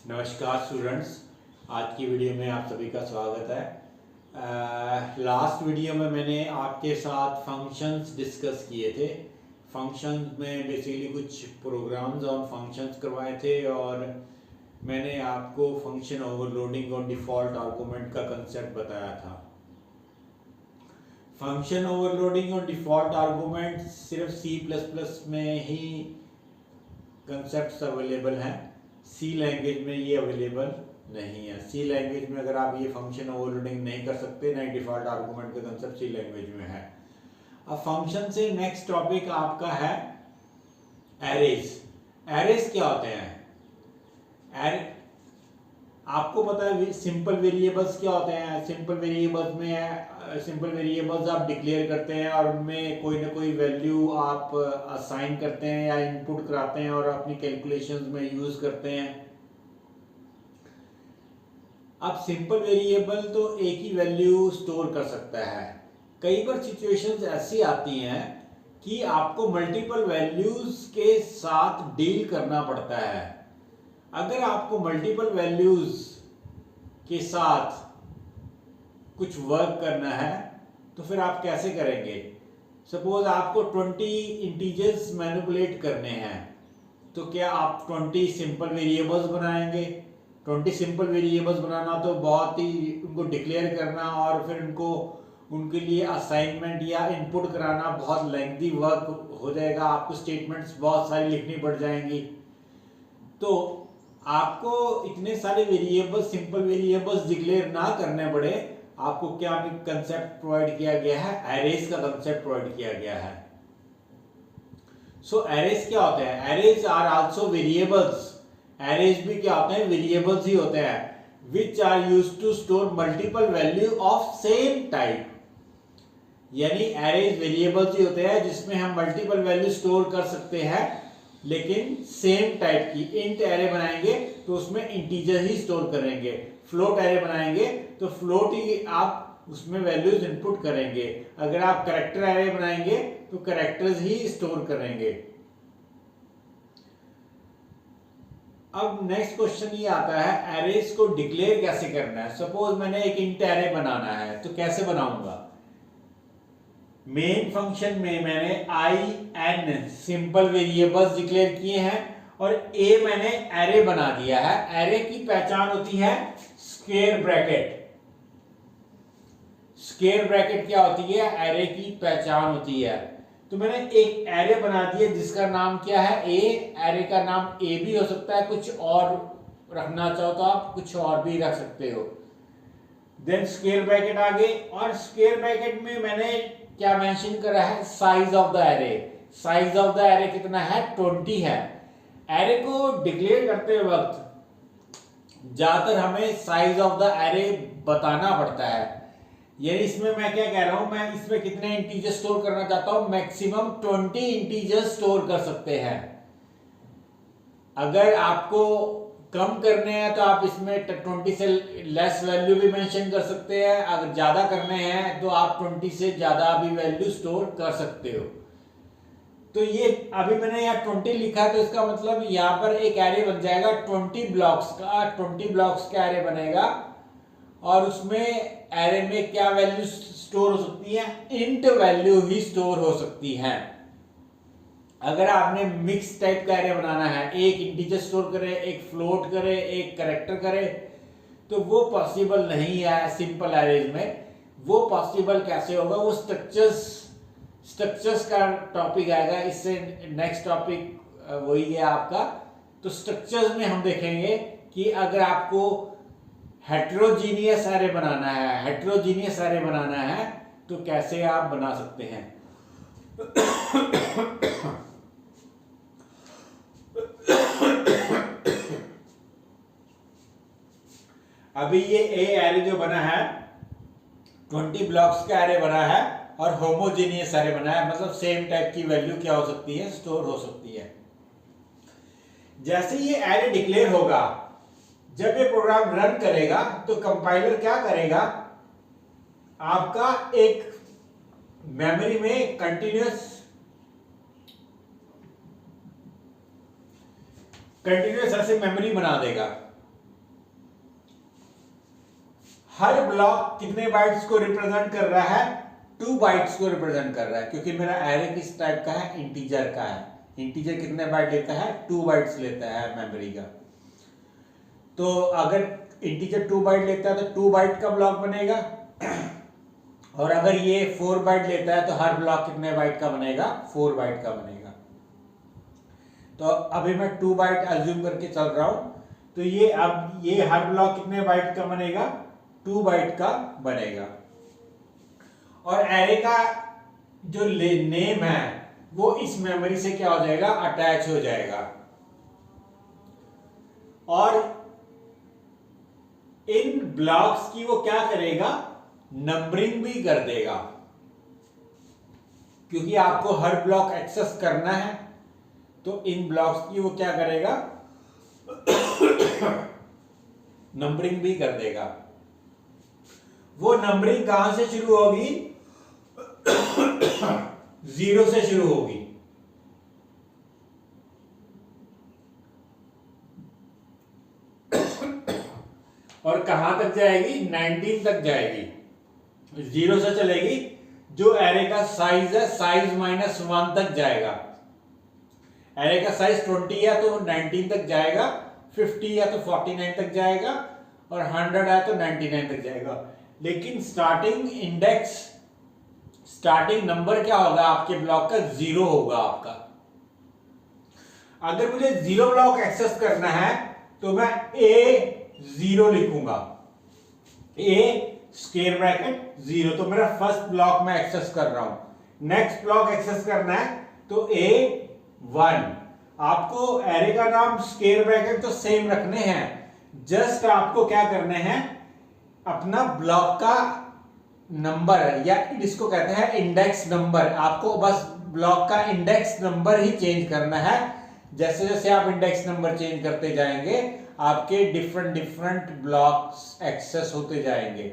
नमस्कार स्टूडेंट्स, आज की वीडियो में आप सभी का स्वागत है। लास्ट वीडियो में मैंने आपके साथ फंक्शंस डिस्कस किए थे। फंक्शंस में बेसिकली कुछ प्रोग्राम्स और फंक्शंस करवाए थे और मैंने आपको फंक्शन ओवरलोडिंग और डिफ़ॉल्ट आर्गुमेंट का कंसेप्ट बताया था। फंक्शन ओवरलोडिंग और डिफ़ॉल्ट आर्गुमेंट सिर्फ C++ में ही कंसेप्ट्स अवेलेबल हैं। सी लैंग्वेज में ये अवेलेबल नहीं है। सी लैंग्वेज में अगर आप ये फंक्शन ओवरलोडिंग नहीं कर सकते, ना डिफ़ॉल्ट आर्गुमेंट का कंसेप्ट सी लैंग्वेज में है। अब फंक्शन से नेक्स्ट टॉपिक आपका है एरेज। एरेज क्या होते हैं? आपको पता है सिंपल वेरिएबल्स क्या होते हैं? सिंपल वेरिएबल्स में सिंपल वेरिएबल्स आप डिक्लेयर करते हैं और उनमें कोई ना कोई वैल्यू आप असाइन करते हैं या इनपुट कराते हैं और अपनी कैलकुलेशंस में यूज करते हैं। अब सिंपल वेरिएबल तो एक ही वैल्यू स्टोर कर सकता है। कई बार सिचुएशंस ऐसी आती हैं कि आपको मल्टीपल वैल्यूज के साथ डील करना पड़ता है। अगर आपको मल्टीपल वैल्यूज के साथ कुछ वर्क करना है तो फिर आप कैसे करेंगे? सपोज आपको 20 इंटीजर्स मैनिपुलेट करने हैं, तो क्या आप 20 सिंपल वेरिएबल्स बनाएंगे? 20 सिंपल वेरिएबल्स बनाना तो बहुत ही उनको डिक्लेयर करना और फिर उनके लिए असाइनमेंट या इनपुट कराना बहुत लेंथी वर्क हो जाएगा। आपको स्टेटमेंट्स बहुत सारी लिखनी पड़ जाएंगी। तो आपको इतने सारे वेरिएबल्स, सिंपल वेरिएबल्स डिक्लेयर ना करने पड़े, आपको क्या कंसेप्ट प्रोवाइड किया गया है? एरेज का कंसेप्ट प्रोवाइड किया गया है। सो एरेज क्या होते हैं? Arrays are also variables. Arrays भी क्या होते हैं? वेरिएबल्स ही होते हैं which are used to store multiple value of same type. यानी एरेज वेरिएबल्स ही होते हैं जिसमें हम मल्टीपल वैल्यू स्टोर कर सकते हैं, लेकिन सेम टाइप की। इंट एरे बनाएंगे तो उसमें इंटीजर ही स्टोर करेंगे। फ्लोट एरे बनाएंगे तो फ्लोट ही आप उसमें वैल्यूज इनपुट करेंगे। अगर आप कैरेक्टर एरे बनाएंगे तो कैरेक्टर्स ही स्टोर करेंगे। अब नेक्स्ट क्वेश्चन ये आता है, एरेज को डिक्लेयर कैसे करना है? सपोज मैंने एक इंट एरे बनाना है, तो कैसे बनाऊंगा? मेन फंक्शन में मैंने i n simple variables declare किए हैं और a मैंने एरे बना दिया है। एरे की पहचान होती है स्क्वायर ब्रैकेट। स्क्वायर ब्रैकेट क्या होती है? एरे की पहचान होती है। तो मैंने एक एरे बना दिया जिसका नाम क्या है? a। एरे का नाम a भी हो सकता है, कुछ और रखना चाहो तो आप कुछ और भी रख सकते हो। देन स्क्वायर ब्रैकेट आगे, और स्क्वायर ब्रैकेट में मैंने क्या मेंशन करा है? Size of the array. Size of the array कितना है? 20 है। एरे को डिक्लेयर करते वक्त ज्यादातर हमें साइज ऑफ द एरे बताना पड़ता है। यानी इसमें मैं क्या कह रहा हूं, मैं इसमें कितने इंटीजर स्टोर करना चाहता हूं? मैक्सिमम 20 इंटीजर स्टोर कर सकते हैं। अगर आपको कम करने हैं तो आप इसमें 20 से लेस वैल्यू भी मेंशन कर सकते हैं। अगर ज्यादा करने हैं तो आप 20 से ज्यादा भी वैल्यू स्टोर कर सकते हो। तो ये अभी मैंने यहाँ 20 लिखा है, तो इसका मतलब यहाँ पर एक एरे बन जाएगा 20 ब्लॉक्स का। 20 ब्लॉक्स का एरे बनेगा और उसमें एरे में क्या वैल्यू स्टोर हो सकती है? इंट वैल्यू ही स्टोर हो सकती है। अगर आपने मिक्स टाइप का एरे बनाना है, एक इंटीजर स्टोर करे, एक फ्लोट करे, एक कैरेक्टर करे, तो वो पॉसिबल नहीं है सिंपल एरेज में। वो पॉसिबल कैसे होगा? वो स्ट्रक्चर्स का टॉपिक आएगा। इससे नेक्स्ट टॉपिक वही है आपका। तो स्ट्रक्चर्स में हम देखेंगे कि अगर आपको हेट्रोजीनियस एरे बनाना है तो कैसे आप बना सकते हैं। अभी ये ए एरे जो बना है 20 ब्लॉक्स का एरे बना है और होमोजेनियस एरे बना है, मतलब सेम टाइप की वैल्यू क्या हो सकती है? स्टोर हो सकती है। जैसे ये एरे डिक्लेयर होगा, जब ये प्रोग्राम रन करेगा तो कंपाइलर क्या करेगा? आपका एक मेमोरी में कंटिन्यूअस ऐसे मेमोरी बना देगा। हर ब्लॉक कितने बाइट्स को रिप्रेजेंट कर रहा है? 2 बाइट्स को रिप्रेजेंट कर रहा है, क्योंकि मेरा एरे किस टाइप का है? इंटीजर का है। इंटीजर कितने बाइट लेता है? 2 बाइट्स लेता है मेमोरी का। तो अगर इंटीजर 2 बाइट लेता है तो 2 बाइट का ब्लॉक बनेगा, और अगर ये 4 बाइट लेता है तो हर ब्लॉक कितने बाइट का बनेगा? 4 बाइट का बनेगा। तो अभी मैं 2 बाइट अज्यूम करके चल रहा हूं, तो ये अब ये हर ब्लॉक कितने बाइट का बनेगा? 2 बाइट का बनेगा। और एरे का जो नेम है वो इस मेमोरी से क्या हो जाएगा? अटैच हो जाएगा। और इन ब्लॉक्स की वो क्या करेगा? नंबरिंग भी कर देगा, क्योंकि आपको हर ब्लॉक एक्सेस करना है। तो इन ब्लॉक्स की वो क्या करेगा? नंबरिंग भी कर देगा। वो नंबरिंग कहां से शुरू होगी? 0 से शुरू होगी। और कहां तक जाएगी? 19 तक जाएगी। 0 से चलेगी, जो एरे का साइज है साइज -1 तक जाएगा। एरे का साइज 20 है तो 19 तक जाएगा, 50 है तो 49 तक जाएगा, और 100 है तो 99 तक जाएगा। लेकिन स्टार्टिंग नंबर क्या होगा आपके ब्लॉक का? 0 होगा आपका। अगर मुझे 0 ब्लॉक एक्सेस करना है तो मैं A0 लिखूंगा, A स्क्वायर ब्रैकेट 0, तो मेरा फर्स्ट ब्लॉक मैं एक्सेस कर रहा हूं। नेक्स्ट ब्लॉक एक्सेस करना है तो A1। आपको एरे का नाम स्क्वायर ब्रैकेट तो सेम रखने हैं, जस्ट आपको क्या करने हैं? अपना ब्लॉक का नंबर, या इसको कहते हैं इंडेक्स नंबर, आपको बस ब्लॉक का इंडेक्स नंबर ही चेंज करना है। जैसे जैसे आप इंडेक्स नंबर चेंज करते जाएंगे आपके डिफरेंट ब्लॉक्स एक्सेस होते जाएंगे।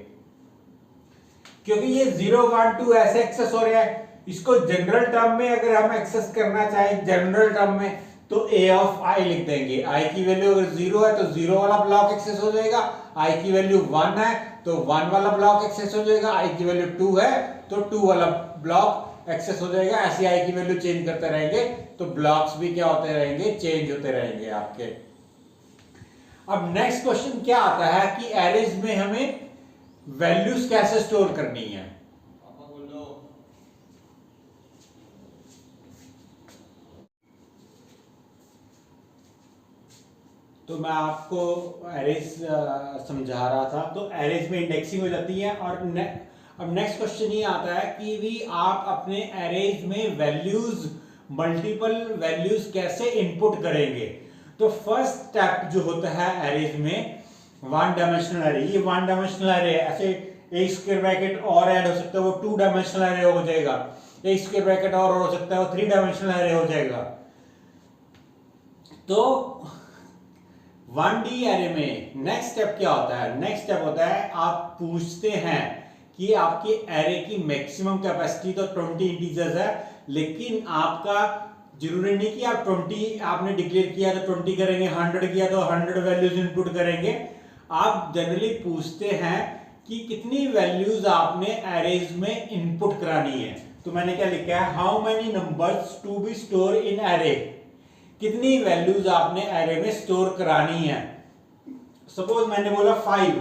क्योंकि ये 0 1 2 ऐसे एक्सेस हो रहे हैं, इसको जनरल टर्म में अगर हम एक्सेस करना चाहें, जनरल टर्म में, तो A ऑफ I लिख देंगे। I की वैल्यू अगर 0 है तो 0 वाला ब्लॉक एक्सेस हो जाएगा, I की वैल्यू 1 है तो 1 वाला ब्लॉक एक्सेस हो जाएगा, I की वैल्यू 2 है तो 2 वाला ब्लॉक एक्सेस हो जाएगा। ऐसे I की वैल्यू चेंज करते रहेंगे तो ब्लॉक्स भी क्या होते रहेंगे? चेंज होते रहेंगे आपके। अब नेक्स्ट क्वेश्चन क्या आता है कि एरेज में हमें वैल्यूज कैसे स्टोर करनी है? तो मैं आपको एरेज समझा रहा था। तो एरेज में इंडेक्सिंग हो जाती है। और अब नेक्स्ट क्वेश्चन ये आता है कि भी आप अपने एरेज में वैल्यूज, मल्टीपल वैल्यूज कैसे इनपुट करेंगे? तो फर्स्ट स्टेप जो होता है एरेज में, 1 डायमेंशनल एरे। ये 1 डायमेंशनल एरे है, ऐसे एक स्क्वायर ब्रैकेट और ऐड हो सकता है, वो 2 डायमेंशनल एरे हो जाएगा। एक स्क्वायर ब्रैकेट और हो सकता है, वो 3 डायमेंशनल एरे हो जाएगा। तो 1D एरे में नेक्स्ट स्टेप क्या होता है? नेक्स्ट स्टेप होता है आप पूछते हैं कि आपके एरे की मैक्सिमम कैपेसिटी तो 20 इंटीजर्स है, लेकिन आपका जरूरी नहीं कि आप 20 आपने डिक्लेयर किया तो 20 करेंगे, 100 किया तो 100 वैल्यूज इनपुट करेंगे। आप जनरली पूछते हैं कि कितनी वैल्यूज आपने एरेज में इनपुट करानी है। तो मैंने क्या लिखा है? How many numbers to be store in array. कितनी वैल्यूज आपने एरे में स्टोर करानी है। सपोज मैंने बोला 5,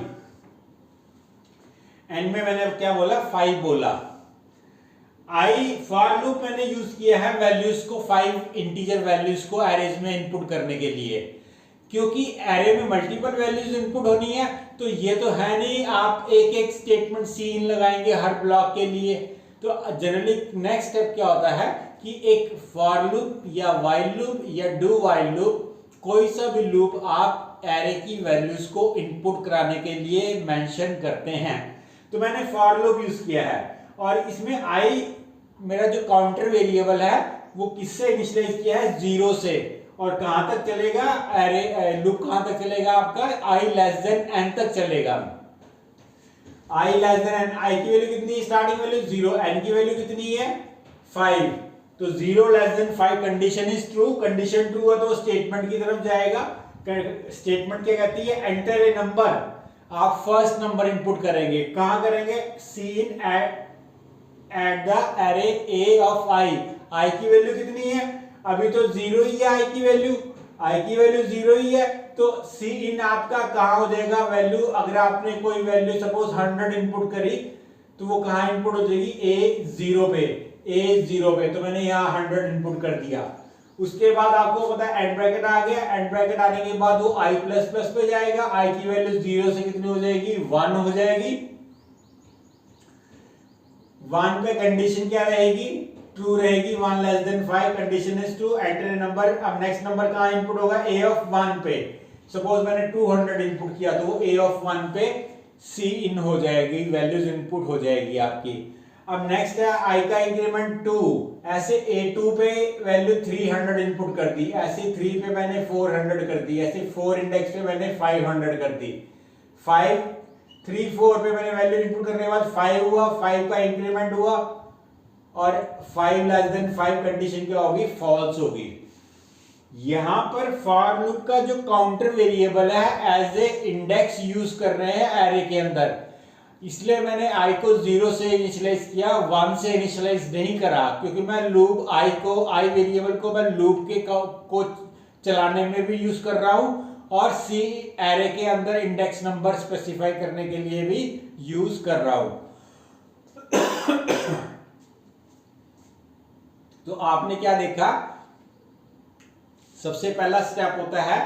एंड में मैंने क्या बोला? 5 बोला। फॉर लूप मैंने यूज किया है वैल्यूज को, 5 इंटीजर वैल्यूज को एरेज में इनपुट करने के लिए, क्योंकि एरे में मल्टीपल वैल्यूज इनपुट होनी है। तो ये तो है नहीं आप एक एक स्टेटमेंट सीन लगाएंगे हर ब्लॉक के लिए। तो जनरली नेक्स्ट स्टेप क्या होता है कि एक फॉर लूप या व्हाइल लूप या डू व्हाइल लूप, कोई सा भी लूप आप एरे की वैल्यूज को इनपुट कराने के लिए मेंशन करते हैं। तो मैंने फॉर लूप यूज किया है, और इसमें आई मेरा जो काउंटर वेरिएबल है वो किससे इनिशियलाइज किया है? 0 से। और कहां तक चलेगा एरे लूप? कहां तक चलेगा आपका? i लेस देन n तक चलेगा। i less than n, i की वैल्यू कितनी है? स्टार्टिंग वैल्यू 0, n की वैल्यू कितनी है? 5। तो 0 less than 5 condition is true. Condition true है तो स्टेटमेंट की तरफ जाएगा। स्टेटमेंट क्या कहती है? Enter a number. आप फर्स्ट नंबर इनपुट करेंगे। कहां करेंगे? Cin at the array A of I. I की वैल्यू कितनी है? अभी तो 0 ही है आई की वैल्यू, आई की वैल्यू 0 ही है, तो सी इन आपका कहां हो जाएगा वैल्यू? अगर आपने कोई वैल्यू सपोज 100 इनपुट करी तो वो कहां इनपुट हो जाएगी? ए 0 पे, ए 0 पे। तो मैंने यहाँ 100 इनपुट कर दिया। उसके बाद आपको पता है एंड ब्रैकेट आ गया, एंड ब्रैकेट आने के बाद वो आई प्लस प्लस पे जाएगा। आई की वैल्यू 0 से कितनी हो जाएगी? 1 हो जाएगी। 1 पे कंडीशन क्या रहेगी? ट्रू रहेगी। 1 less than 5, condition is true, enter a number. अब नेक्स्ट नंबर कहां इनपुट होगा? ए ऑफ 1 पे। सपोज मैंने 200 इनपुट किया तो वो ए ऑफ 1 पे सी इन हो जाएगी, वैल्यूज इनपुट हो जाएगी आपकी। अब नेक्स्ट है आई का इंक्रीमेंट 2। ऐसे A2 पे वैल्यू 300 इनपुट कर दी, ऐसे 3 पे मैंने 400 कर दी, ऐसे 4 इंडेक्स पे मैंने 500 कर दी। 5 3 4 पे मैंने वैल्यू इनपुट करने के बाद 5 हुआ, 5 का इंक्रीमेंट हुआ और 5 लेस देन 5 कंडीशन क्या होगी? फॉल्स होगी। यहां पर फॉर लूप का जो काउंटर वेरिएबल है एज ए इंडेक्स यूज कर रहे हैं एरे के अंदर, इसलिए मैंने i को 0 से इनिशियलाइज किया, 1 से इनिशियलाइज नहीं करा, क्योंकि मैं लूप i वेरिएबल को मैं लूप के को चलाने में भी यूज कर रहा हूं और सी एरे के अंदर इंडेक्स नंबर स्पेसिफाई करने के लिए भी यूज कर रहा हूं। तो आपने क्या देखा? सबसे पहला स्टेप होता है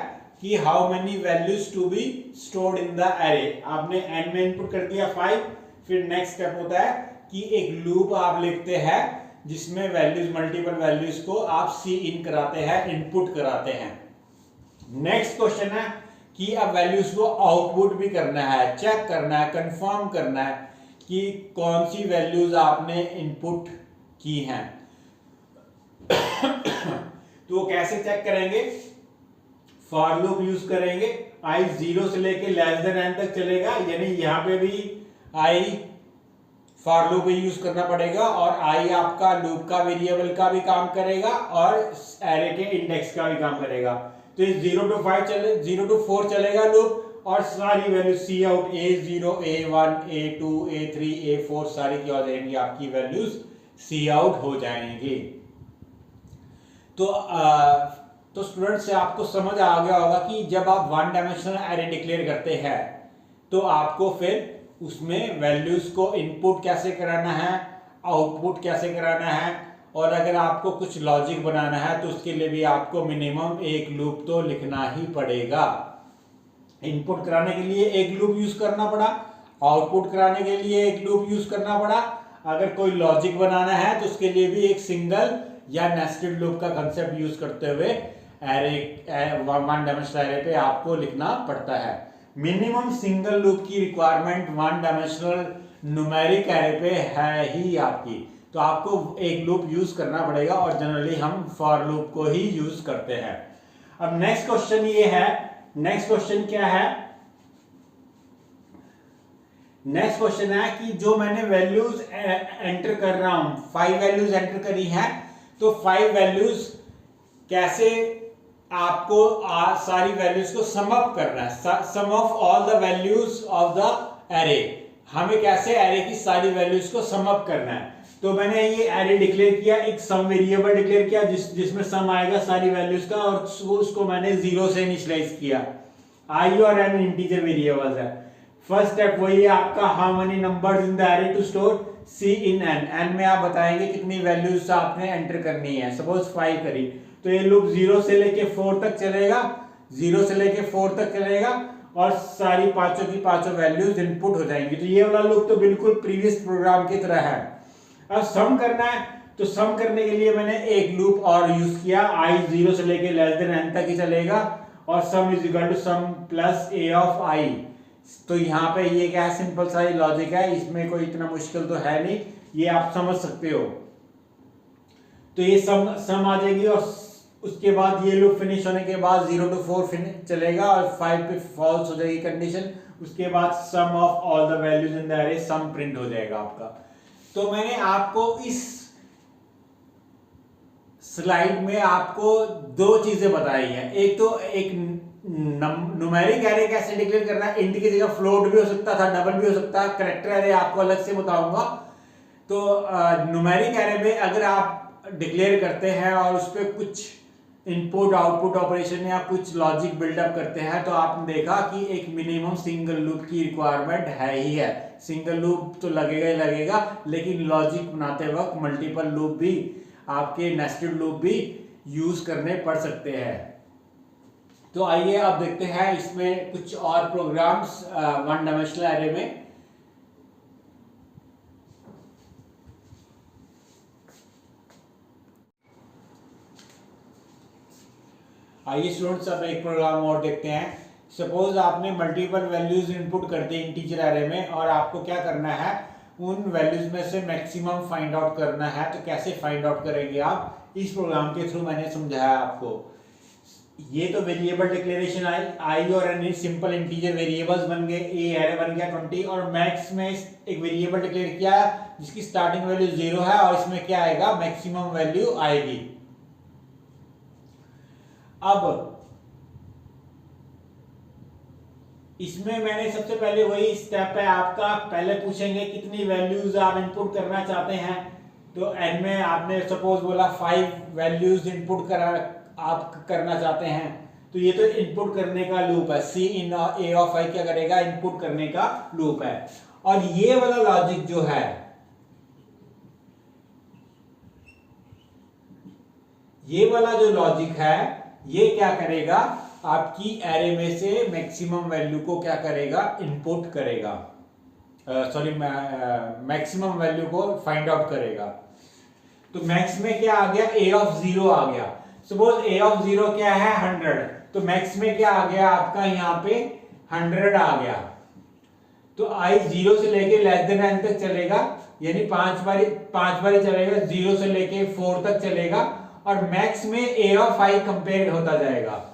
कि how many values to be stored in the array. आपने एन में इनपुट कर दिया 5। फिर नेक्स्ट स्टेप होता है कि एक लूप आप लिखते हैं जिसमें वैल्यूज, मल्टीपल वैल्यूज को आप सी इन कराते हैं, इनपुट कराते हैं। नेक्स्ट क्वेश्चन है कि अब वैल्यूज को आउटपुट भी करना है, चेक करना है, कंफर्म करना है कि कौन सी वैल्यूज आपने इनपुट की हैं। तो कैसे चेक करेंगे? फॉर लूप यूज करेंगे। आई 0 से लेके लेस देन n तक चलेगा, यानी यहां पे भी आई फॉर लूप यूज करना पड़ेगा और आई आपका लूप का वेरिएबल का भी काम करेगा और एरे के इंडेक्स का भी काम करेगा। तो ये 0 to 5 चले, 0 to 4 चलेगा लूप और सारी value C out A0, A1, A2, A3, A4 सारी क्या हो जाएंगी? आपकी वैल्यूज सी आउट हो जाएंगी। तो स्टूडेंट से आपको समझ आ गया होगा कि जब आप 1 डायमेंशनल एरे डिक्लेयर करते हैं तो आपको फिर उसमें वैल्यूज को इनपुट कैसे कराना है, आउटपुट कैसे कराना है, और अगर आपको कुछ लॉजिक बनाना है तो उसके लिए भी आपको मिनिमम एक लूप तो लिखना ही पड़ेगा। इनपुट कराने के लिए एक लूप यूज करना पड़ा, आउटपुट कराने के लिए एक लूप यूज करना पड़ा, अगर कोई लॉजिक बनाना है तो उसके लिए भी एक सिंगल या नेस्टेड लूप का कंसेप्ट यूज करते हुए एरे 1 डायमेंशनल एरे पे आपको लिखना पड़ता है। मिनिमम सिंगल लूप की रिक्वायरमेंट 1 डायमेंशनल न्यूमेरिक एरे पे है ही आपकी, तो आपको एक लूप यूज करना पड़ेगा और जनरली हम फॉर लूप को ही यूज करते हैं। अब नेक्स्ट क्वेश्चन ये है, नेक्स्ट क्वेश्चन क्या है? नेक्स्ट क्वेश्चन है कि जो मैंने वैल्यूज एंटर कर रहा हूं, 5 वैल्यूज एंटर करी हैं, तो 5 वैल्यूज कैसे आपको सारी वैल्यूज को सम अप करना है, sum of all the values of the array. हमें कैसे एरे की सारी वैल्यूज को सम अप करना है? तो मैंने ये एरे डिक्लेयर किया, एक सम वेरिएबल डिक्लेयर किया जिसमें सम आएगा सारी वैल्यूज का, और उसको मैंने 0 से इनिशियलाइज किया। आई और एन इंटीजर वेरिएबल्स है। फर्स्ट स्टेप वही है आपका, how many numbers in the array to store, cin n. N में आप बताएंगे कितनी वैल्यूज आपने एंटर करनी है। सपोज 5 करी तो ये लूप 0 से लेके 4 तक चलेगा, 0 से लेके 4 तक चलेगा और सारी पांचों की पांचों वैल्यूज इनपुट हो जाएंगी। तो ये वाला लूप तो बिल्कुल प्रीवियस प्रोग्राम की तरह है। अब सम करना है, तो सम करने के लिए मैंने एक लूप और यूज किया, आई 0 से लेके लेस देन n तक ही चलेगा और sum is equal to sum plus A of I. तो यहाँ पे ये क्या है, सिंपल सा लॉजिक है, इसमें कोई इतना मुश्किल तो है नहीं, ये आप समझ सकते हो। तो ये सम आ जाएगी और उसके बाद ये लूप फिनिश होने के बाद 0 to 4 चलेगा और 5 पे फॉल्स हो जाएगी कंडीशन। उसके बाद sum of all the values in the array, sum print हो जाएगा आपका। तो मैंने आपको इस स्लाइड में आपको 2 चीजें बताई हैं। एक तो एक न्यूमेरिक एरे कैसे डिक्लेयर करना है, इंट की जगह फ्लोट भी हो सकता था, डबल भी हो सकता है, कैरेक्टर एरे आपको अलग से बताऊंगा। तो न्यूमेरिक एरे में अगर आप डिक्लेयर करते हैं और उस पर कुछ इनपुट आउटपुट ऑपरेशन या कुछ लॉजिक बिल्डअप करते हैं, तो आपने देखा कि एक मिनिमम सिंगल लूप की रिक्वायरमेंट है ही है। सिंगल लूप तो लगेगा ही लगेगा, लेकिन लॉजिक बनाते वक्त मल्टीपल लूप भी, आपके नेस्टेड लूप भी यूज करने पड़ सकते हैं। तो आइए अब देखते हैं इसमें कुछ और प्रोग्राम्स वन डायमेंशनल एरे में। आइए स्टूडेंट्स अब एक प्रोग्राम और देखते हैं। सपोज आपने मल्टीपल वैल्यूज इनपुट कर दी इंटीजर एरे में, और आपको क्या करना है, उन वैल्यूज में से मैक्सिमम फाइंड आउट करना है। तो कैसे फाइंड आउट करेंगे आप, इस प्रोग्राम के थ्रू मैंने समझाया आपको। ये तो वेरिएबल डिक्लेरेशन आई और एन सिंपल इंटीजर वेरिएबल्स बन गए, ए एरे बन गया 20, और मैक्स में एक वेरिएबल डिक्लेयर किया जिसकी स्टार्टिंग वैल्यू 0 है, और इसमें क्या आएगा, मैक्सिमम वैल्यू आएगी। अब इसमें मैंने सबसे पहले वही स्टेप है आपका, पहले पूछेंगे कितनी वैल्यूज आप इनपुट करना चाहते हैं। तो एन में आपने सपोज बोला 5 वैल्यूज इनपुट आप करना चाहते हैं, तो ये तो इनपुट करने का लूप है। सी इन ए ऑफ आई क्या करेगा, इनपुट करने का लूप है। और ये वाला लॉजिक जो है, ये वाला जो लॉजिक है, ये क्या करेगा, आपकी एरे में से मैक्सिमम वैल्यू को क्या करेगा, इनपुट करेगा, सॉरी मैक्सिमम वैल्यू को फाइंड आउट करेगा। तो मैक्स में क्या आ गया, ए ऑफ 0 आ गया। सपोज ए ऑफ 0 क्या है, 100, तो मैक्स में क्या आ गया आपका, यहाँ पे 100 आ गया। तो आई 0 से लेके लेस देन n तक चलेगा, यानी 5 बारी चलेगा, 0 से लेके 4 तक चलेगा, और मैक्स में ए ऑफ आई कंपेयर होता जाएगा।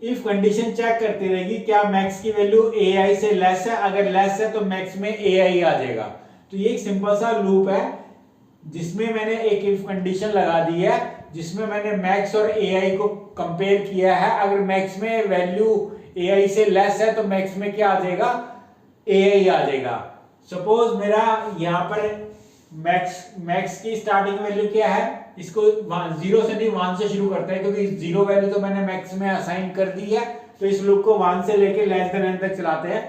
इफ कंडीशन चेक करती रहेगी, क्या मैक्स की वैल्यू ए आई से लेस है, अगर लेस है तो मैक्स में ए आई आ जाएगा। तो ये एक सिंपल सा लूप है जिसमें मैंने एक इफ कंडीशन लगा दी है, जिसमें मैंने मैक्स और ए आई को कंपेयर किया है। अगर मैक्स में वैल्यू ए आई से लेस है तो मैक्स में क्या आ जाएगा, ए आई आ जाएगा। सपोज मेरा यहाँ पर मैक्स की स्टार्टिंग वैल्यू क्या है, इसको 0 से नहीं 1 से शुरू करते हैं, क्योंकि 0 वैल्यू तो मैंने मैक्स में असाइन कर दी है। तो इस लूप को 1 से लेके लेस देन n तक चलाते हैं।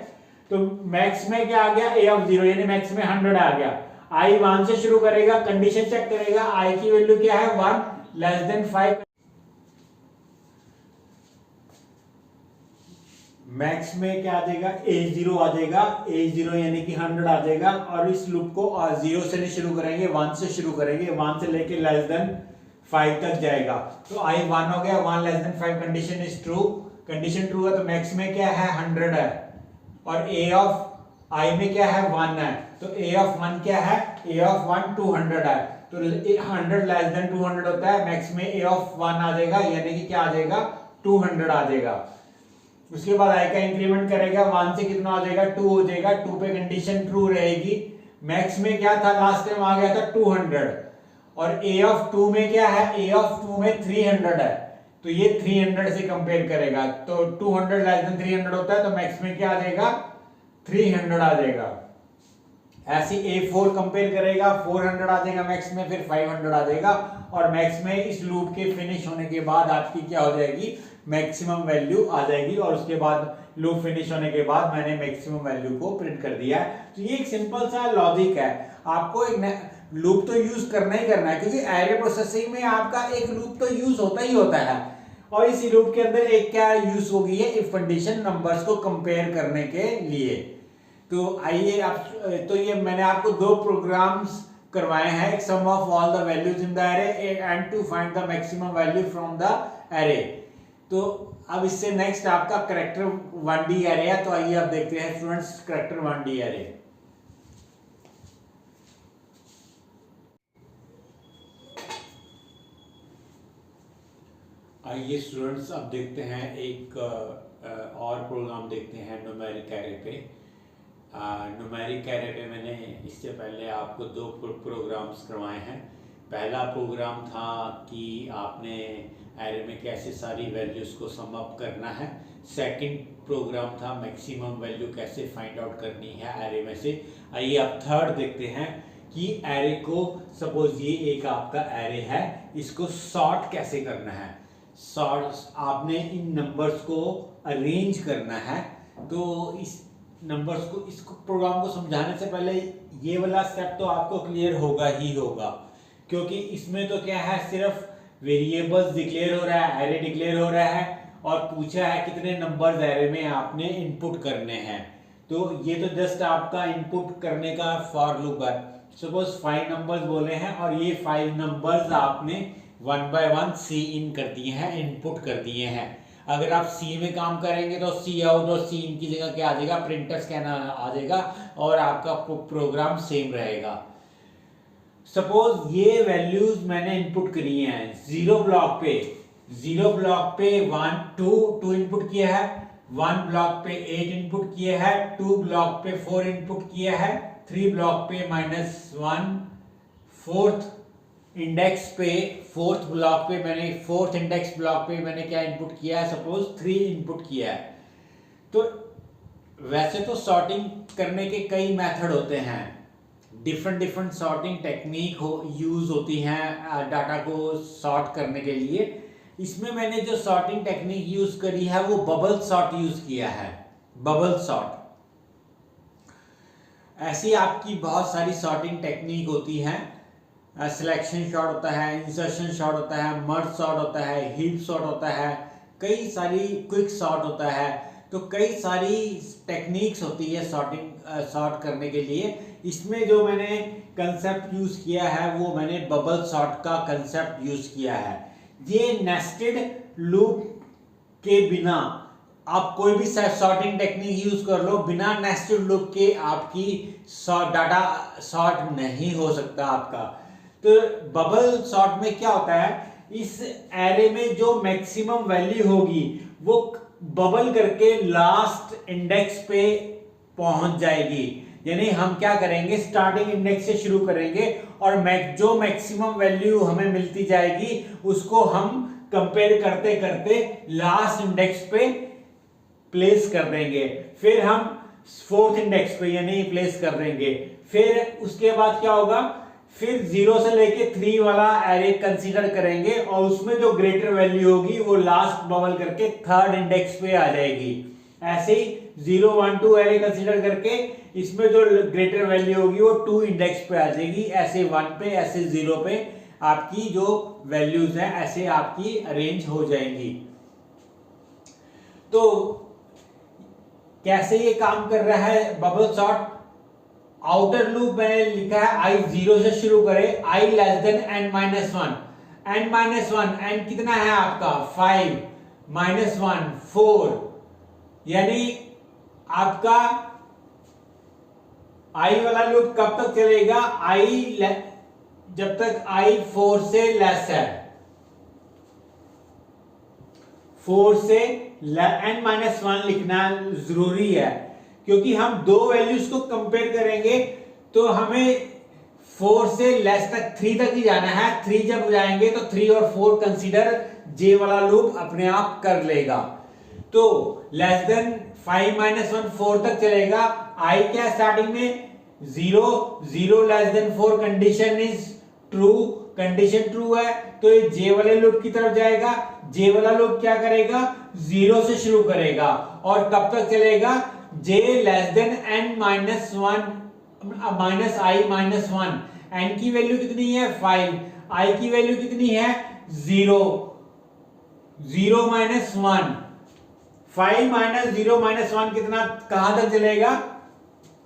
तो मैक्स में क्या आ गया, ए ऑफ 0, यानी मैक्स में 100 आ गया। आई 1 से शुरू करेगा, कंडीशन चेक करेगा, आई की वैल्यू क्या है, 1 लेस देन 5, मैक्स में क्या आ जाएगा, A0 आ जाएगा, A0 यानी कि 100 आ जाएगा। और इस लूप को 0 से नहीं शुरू करेंगे, 1 से शुरू करेंगे, 1 से लेके लेस देन 5 तक जाएगा। तो I 1 हो गया, 1 less than 5 condition is true, condition true है, तो मैक्स में क्या है, 100 है, और A ऑफ I में क्या है, 1 है। तो A ऑफ 1 क्या है, A ऑफ 1 200 है, तो 100 लेस देन 200 होता है, मैक्स में A ऑफ 1 आ जाएगा, यानी कि क्या आ जाएगा, 200 आ जाएगा। उसके बाद आई का इंक्रीमेंट करेगा, 1 से कितना हो जाएगा, 2 हो जाएगा, 2 पे कंडीशन ट्रू रहेगी। मैक्स में क्या था, लास्ट टाइम आ गया था 200, और ए ऑफ 2 में क्या है, ए ऑफ 2 में 300 है, तो ये 300 से कंपेयर करेगा। तो 200 लेस देन 300 होता है, तो मैक्स में क्या आ जाएगा, 300 आ जाएगा। ऐसे A4 कंपेयर करेगा, 400 आ जाएगा मैक्स में, फिर 500 आ जाएगा, और मैक्स में इस लूप के फिनिश होने के बाद आपकी क्या हो जाएगी, मैक्सिमम वैल्यू आ जाएगी। और उसके बाद लूप फिनिश होने के बाद मैंने मैक्सिमम वैल्यू को प्रिंट कर दिया है। तो ये एक सिंपल सा लॉजिक है, आपको एक लूप तो यूज करना ही करना है, क्योंकि एरे प्रोसेसिंग में आपका एक लूप तो यूज होता ही होता है। और इस लूप के अंदर एक क्या यूज होगी है, इफ कंडीशन नंबर्स को कंपेयर करने के लिए। तो आइए आप, तो ये मैंने आपको 2 प्रोग्राम्स करवाए हैं, एक sum of all the values in the array and to find the maximum value from the array. तो अब इससे नेक्स्ट आपका कैरेक्टर 1D एरे है। तो आइए आप देखते हैं स्टूडेंट्स कैरेक्टर 1D एरे। आइए स्टूडेंट्स अब देखते हैं एक और प्रोग्राम देखते हैं न्यूमेरिक एरे पे। न्यूमेरिक एरे पे मैंने इससे पहले आपको 2 प्रोग्राम्स करवाए हैं। पहला प्रोग्राम था कि आपने एरे में कैसे सारी वैल्यूज़ को सम अप करना है, सेकंड प्रोग्राम था मैक्सिमम वैल्यू कैसे फाइंड आउट करनी है एरे में से। आइए अब थर्ड देखते हैं कि एरे को, सपोज ये एक आपका एरे है, इसको सॉर्ट कैसे करना है। सॉर्ट आपने इन नंबर्स को अरेंज करना है। तो इस नंबर्स को, इसको प्रोग्राम को समझाने से पहले ये वाला स्टेप तो आपको क्लियर होगा ही होगा, क्योंकि इसमें तो क्या है, सिर्फ वेरिएबल्स डिक्लेयर हो रहा है, एरे डिक्लेयर हो रहा है और पूछा है कितने नंबर्स एरे में आपने इनपुट करने हैं। तो ये तो जस्ट आपका इनपुट करने का फॉर लूप है। सपोज 5 नंबर्स बोले हैं और ये 5 नंबर्स आपने 1 बाय 1 सी इन कर दिए हैं, इनपुट कर दिए हैं। अगर आप सी में काम करेंगे तो सी आउट और सी इन की जगह क्या आ जाएगा, प्रिंटर स्कैन आ जाएगा और आपका प्रोग्राम सेम रहेगा। सपोज ये वैल्यूज मैंने इनपुट करी हैं जीरो ब्लॉक पे 1 2 इनपुट किया है, 1 ब्लॉक पे 8 इनपुट किया है, 2 ब्लॉक पे 4 इनपुट किया है, 3 ब्लॉक पे -1, फोर्थ इंडेक्स पे, फोर्थ इंडेक्स ब्लॉक पे मैंने क्या इनपुट किया है, सपोज 3 इनपुट किया है। तो वैसे तो सॉर्टिंग करने के कई मेथड होते हैं, डिफरेंट सॉर्टिंग टेक्निक यूज होती हैं डाटा को सॉर्ट करने के लिए। इसमें मैंने जो सॉर्टिंग टेक्निक यूज करी है वो बबल सॉर्ट यूज किया है। बबल सॉर्ट, ऐसी आपकी बहुत सारी सॉर्टिंग टेक्निक होती हैं। सिलेक्शन सॉर्ट होता है, इंसर्शन सॉर्ट होता है, मर्ज सॉर्ट होता है, हीप सॉर्ट होता है, कई सारी क्विक सॉर्ट होता है। तो कई सारी टेक्निक्स होती है सॉर्ट करने के लिए। इसमें जो मैंने कंसेप्ट यूज किया है वो मैंने बबल सॉर्ट का कंसेप्ट यूज किया है। ये नेस्टेड लूप के बिना आप कोई भी सॉर्टिंग टेक्निक यूज कर लो, बिना नेस्टेड लूप के आपकी डाटा सॉर्ट नहीं हो सकता आपका। तो बबल सॉर्ट में क्या होता है, इस एरे में जो मैक्सिमम वैल्यू होगी वो बबल करके लास्ट इंडेक्स पे पहुंच जाएगी। यानी हम क्या करेंगे, स्टार्टिंग इंडेक्स से शुरू करेंगे और जो मैक्सिमम वैल्यू हमें मिलती जाएगी उसको हम कंपेयर करते करते लास्ट इंडेक्स पे प्लेस कर देंगे। फिर हम फोर्थ इंडेक्स पे यानी प्लेस कर देंगे। फिर उसके बाद क्या होगा, फिर 0 से लेके 3 वाला एरे कंसीडर करेंगे और उसमें जो ग्रेटर वैल्यू होगी वो लास्ट बबल करके थर्ड इंडेक्स पे आ जाएगी। ऐसे ही 0 1 2 एरे कंसीडर करके इसमें जो ग्रेटर वैल्यू होगी वो 2 इंडेक्स पे आ जाएगी। ऐसे 1 पे, ऐसे 0 पे आपकी जो वैल्यूज हैं ऐसे आपकी अरेंज हो जाएंगी। तो कैसे ये काम कर रहा है बबल सॉर्ट। आउटर लूप मैंने लिखा है आई 0 से शुरू करे, i less than n-1, n कितना है आपका 5, -1 4, यानी आपका i वाला लूप कब तक चलेगा, जब तक i 4 से लेस है, 4 से n-1 लिखना जरूरी है क्योंकि हम दो वैल्यूज को कंपेयर करेंगे तो हमें 4 से लेस तक 3 तक ही जाना है। 3 जब जाएंगे तो 3 और 4 कंसीडर जे वाला लूप अपने आप कर लेगा। तो लेस देन 5 -1 4 तक चलेगा। आई क्या स्टार्टिंग में 0 less than 4 condition is true, condition true है तो ये जे वाले लूप की तरफ जाएगा। जे वाला लूप क्या करेगा, 0 से शुरू करेगा और कब तक चलेगा, j less than n-1 -i-1। n की वैल्यू कितनी है 5, i की वैल्यू कितनी है 0 0 -1, 5 -0 -1 कितना, कहां तक चलेगा,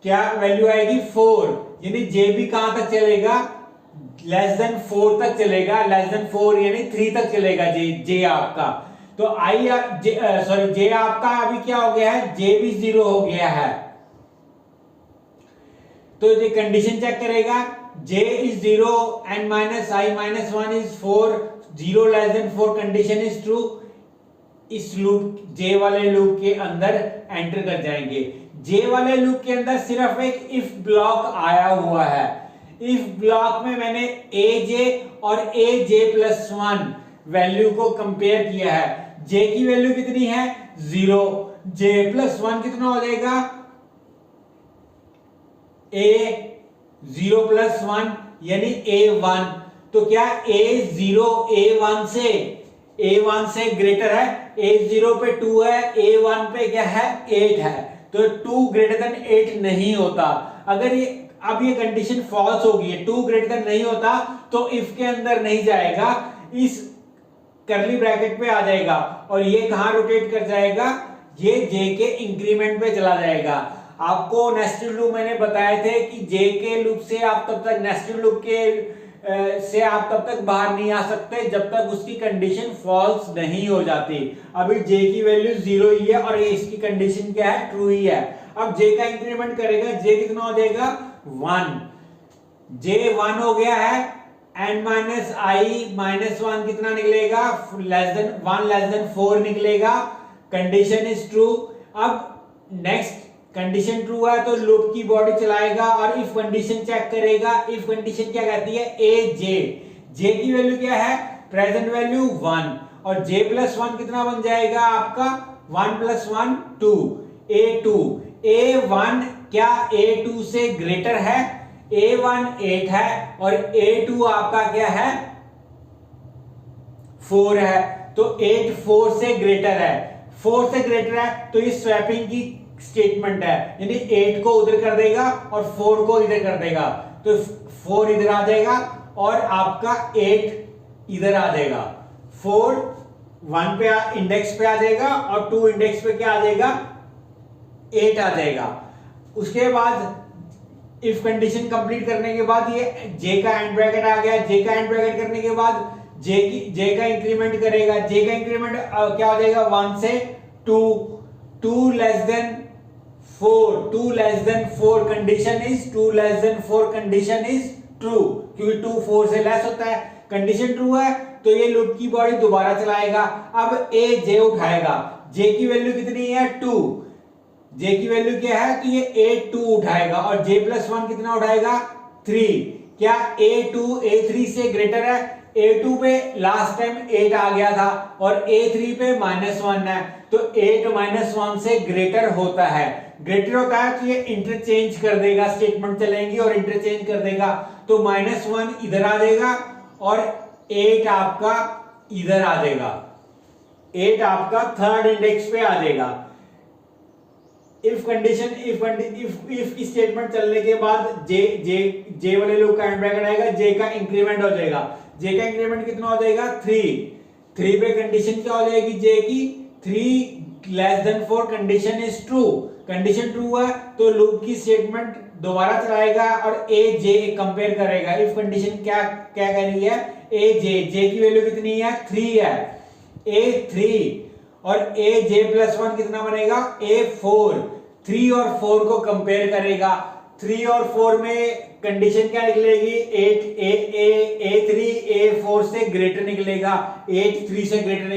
क्या वैल्यू आएगी 4, यानी j भी कहां तक चलेगा, लेस देन 4 तक चलेगा। लेस देन 4 यानी 3 तक चलेगा j आपका। तो j आपका अभी क्या हो गया है, j भी 0 हो गया है। तो ये कंडीशन चेक करेगा, j is 0 n-i-1 is 4, 0 less than 4 condition is true. इस लूप j वाले लूप के अंदर एंटर कर जाएंगे। j वाले लूप के अंदर सिर्फ एक इफ ब्लॉक आया हुआ है। इफ ब्लॉक में मैंने aj और aj+1 वैल्यू को कंपेयर किया है। जे की वैल्यू कितनी है 0, जे प्लस 1 कितना हो जाएगा a 0 प्लस 1 यानी a1। तो क्या a0 a1 से ग्रेटर है, a0 पे 2 है, a1 पे क्या है 8 है, तो 2 ग्रेटर देन 8 नहीं होता। अगर ये अब ये कंडीशन फॉल्स होगी, 2 ग्रेटर देन नहीं होता तो इफ के अंदर नहीं जाएगा, इस करली ब्रैकेट पे आ जाएगा और ये कहां रोटेट कर जाएगा, ये जे के इंक्रीमेंट पे चला जाएगा। आपको नेस्टेड लूप मैंने बताए थे कि जे के लूप से आप तब तक नेस्टेड लूप के से आप तब तक बाहर नहीं आ सकते जब तक उसकी कंडीशन फॉल्स नहीं हो जाती। अभी जे की वैल्यू 0 ही है और इसकी कंडीशन क्या है ट्रू ही है। अब जे का इंक्रीमेंट करेगा, जे कितना हो जाएगा 1, जे 1 हो गया है, n माइनस आई माइनस 1 कितना निकलेगा लेस देन 1 लेस देन 4 निकलेगा, कंडीशन इज ट्रू। अब नेक्स्ट कंडीशन ट्रू है तो लूप की बॉडी चलाएगा और इफ कंडीशन चेक करेगा। इफ कंडीशन क्या कहती है ए जे की वैल्यू क्या है प्रेजेंट वैल्यू 1 और जे प्लस 1 कितना बन जाएगा आपका 1 प्लस 1 2, a2 a1 क्या a2 से ग्रेटर है, a1 8 है और a2 आपका क्या है 4 है, तो 8 4 से ग्रेटर है, 4 से ग्रेटर है तो ये स्वैपिंग की स्टेटमेंट है, यानी 8 को उधर कर देगा और 4 को इधर कर देगा, तो 4 इधर आ जाएगा और आपका 8 इधर आ जाएगा। 4 1 पे इंडेक्स पे आ जाएगा और 2 इंडेक्स पे क्या आ जाएगा 8 आ जाएगा। उसके बाद इफ कंडीशन कंप्लीट करने के बाद ये जे का एंड ब्रैकेट आ गया, जे का एंड ब्रैकेट करने के बाद जे का इंक्रीमेंट करेगा, जे का इंक्रीमेंट क्या हो जाएगा 1 से 2 less than 4, 2 less than 4 condition is 2 less than 4 condition is true, क्योंकि 2 4 से लेस होता है, कंडीशन ट्रू है तो ये लूप की बॉडी दोबारा चलाएगा। अब ए जे उठाएगा, जे की वैल्यू कितनी है 2, जे की वैल्यू क्या है तो ये a2 उठाएगा और j प्लस 1 कितना उठाएगा 3, क्या a2 a3 से ग्रेटर है, a2 पे लास्ट टाइम 8 आ गया था और a3 पे -1 है, तो 8 -1 से ग्रेटर होता है, ग्रेटर होता है तो ये इंटरचेंज कर देगा, स्टेटमेंट चलेंगी और इंटरचेंज कर देगा, तो -1 इधर आ जाएगा और 8 आपका इधर आ जाएगा, 8 आपका थर्ड इंडेक्स पे आ जाएगा। इफ कंडीशन इफ की स्टेटमेंट चलने के बाद जे वाले लूप का एंड ब्रैकेट आएगा, जे का इंक्रीमेंट हो जाएगा, जे का इंक्रीमेंट कितना हो जाएगा 3 पे कंडीशन क्या हो जाएगी जे की 3 less then 4 condition is true, condition true है तो लूप की स्टेटमेंट दोबारा चलाएगा और ए जे कंपेयर करेगा। इफ कंडीशन क्या क्या कह रही है ए जे की वैल्यू कितनी है 3 है, a3 और a j प्लस 1 कितना बनेगा a4, 3 और 4 को कंपेयर करेगा, 3 और 4 में कंडीशन क्या निकलेगी 8 a3 a4 से ग्रेटर निकलेगा, 8 3 से ग्रेटर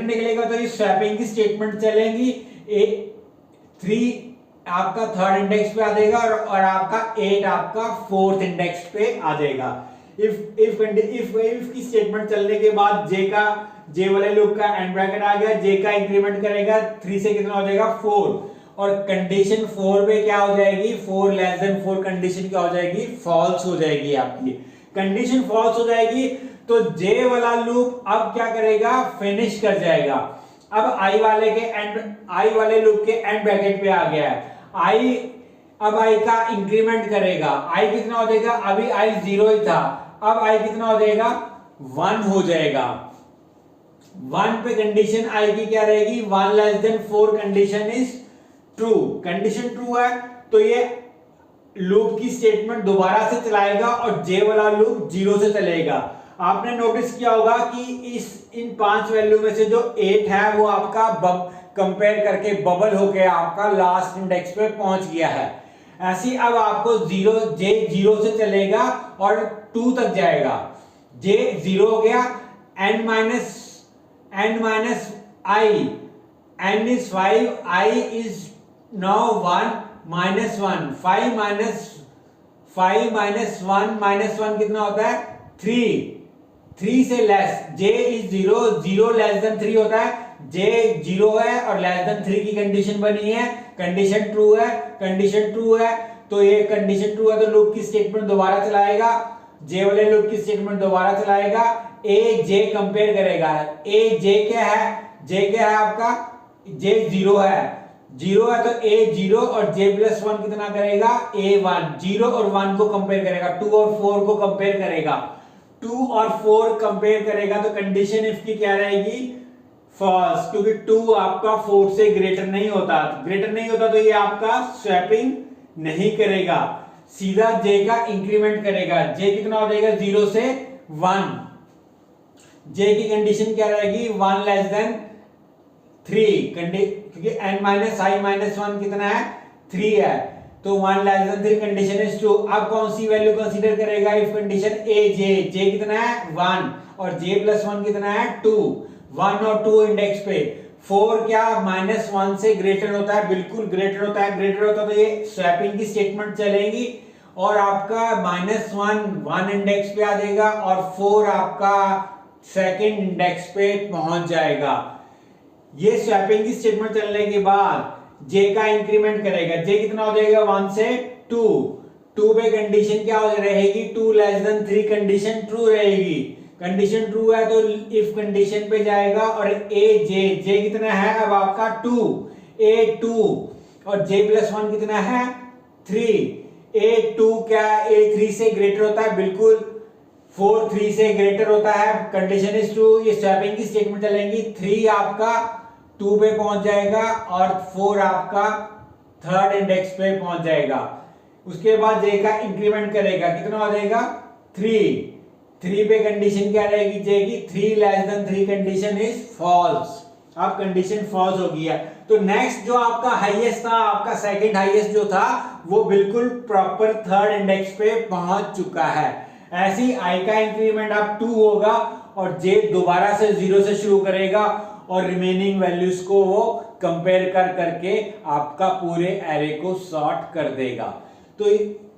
निकलेगा तो ये स्वैपिंग की स्टेटमेंट चलेंगी, 3 आपका थर्ड इंडेक्स पे आ जाएगा और आपका 8 आपका फोर्थ इंडेक्स पे आ जाएगा। इफ की स्टेटमेंट चलने के बाद जे वाले लूप का एंड ब्रैकेट आ गया, जे का इंक्रीमेंट करेगा 3 से कितना हो जाएगा 4 और कंडीशन 4 पे क्या हो जाएगी 4 लेस देन 4 कंडीशन क्या हो जाएगी फॉल्स हो जाएगी, आपकी कंडीशन फॉल्स हो जाएगी तो जे वाला लूप अब क्या करेगा फिनिश कर जाएगा। अब आई वाले लूप के एंड ब्रैकेट पे आ गया है, अब आई का इंक्रीमेंट करेगा, आई कितना हो जाएगा अभी आई 0 ही था, अब आई कितना हो जाएगा 1 हो जाएगा, 1 पे कंडीशन आई की क्या रहेगी 1 less than 4 condition is true, condition true है तो ये लूप की स्टेटमेंट दोबारा से चलाएगा और जे वाला लूप 0 से चलेगा। आपने नोटिस किया होगा कि इन 5 वैल्यू में से जो 8 है वो आपका कंपेयर करके बबल होके आपका लास्ट इंडेक्स पे पहुंच गया है। ऐसी अब आपको जे 0 से चलेगा और 2 तक जाएगा, जे 0 हो गया, n minus I, n is 5, I is now 1 minus 1, 5 minus 1 कितना होता है 3 3 से less, J is 0, 0 less than 3 होता है, जे 0 है और लेस देन 3 की कंडीशन बनी है, कंडीशन ट्रू है, कंडीशन ट्रू है, तो ये कंडीशन ट्रू है तो लूप की स्टेटमेंट दोबारा चलाएगा, जे वाले लूप की स्टेटमेंट दोबारा चलाएगा, ए जे कंपेयर करेगा, ए जे क्या है, जे क्या है आपका, जे 0 है, 0 है तो ए 0 और जे प्लस 1 कितना करेगा, ए 1, 0 और 1 को कंपेयर करेगा, 2 और 4 को कंपेयर करेगा, 2 और 4 कंपेयर करेगा तो कंडीशन इफ की क्या रहेगी, फॉल्स, क्योंकि 2 आपका 4 से ग्रेटर नहीं होता, ग्रेटर नहीं होता तो ये आपका स्वैपिंग नहीं करेगा, सीधा जे का इंक्रीमेंट करेगा, जे कितना हो जाएगा 0 से 1, जे की कंडीशन क्या रहेगी 1 लेस देन 3, क्योंकि n माइनस आई माइनस 1 कितना है 3 है, तो 1 less than 3 condition is true. अब कौन सी वैल्यू कंसीडर करेगा इफ कंडीशन ए जे कितना है 1 और जे प्लस 1 कितना है 2, 1 और 2 इंडेक्स पे, 4 क्या माइनस 1 से ग्रेटर होता है, बिल्कुल ग्रेटर होता है, ग्रेटर होता है तो ये स्वैपिंग की स्टेटमेंट चलेगी और आपका माइनस 1 इंडेक्स पे आ जाएगा और 4 आपका सेकंड इंडेक्स पे पहुंच जाएगा। ये स्वैपिंग की स्टेटमेंट चलने के बाद जे का इंक्रीमेंट करेगा, जे कितना हो जाएगा 1 से 2, 2 पे कंडीशन क्या हो रहेगी 2 लेस देन 3, कंडीशन ट्रू रहेगी, कंडीशन ट्रू है तो इफ कंडीशन पे जाएगा और ए जे कितना है अब आपका 2, ए 2 और जे प्लस 1 कितना है 3, ए 2 क्या ए 3 से ग्रेटर होता है, बिल्कुल 4 3 से ग्रेटर होता है, कंडीशन इज ट्रू, ये स्वैपिंग की स्टेटमेंट चलेंगी, 3 आपका 2 पे पहुंच जाएगा और 4 आपका थर्ड इंडेक्स पे पहुंच जाएगा, उसके बाद जे का इंक्रीमेंट करेगा, कितना हो जाएगा 3 पे कंडीशन क्या रहेगी जे की 3 less than 3, condition is false, अब कंडीशन फॉल्स हो गया, तो नेक्स्ट जो आपका हाईएस्ट था, आपका सेकंड हाईएस्ट जो था वो बिल्कुल प्रॉपर थर्ड इंडेक्स पे पहुंच चुका है। ऐसी आई का इंक्रीमेंट अब 2 होगा और जे दोबारा से 0 से शुरू करेगा और रिमेनिंग वैल्यूज को वो कंपेयर करके आपका पूरे एरे को सॉर्ट कर देगा। तो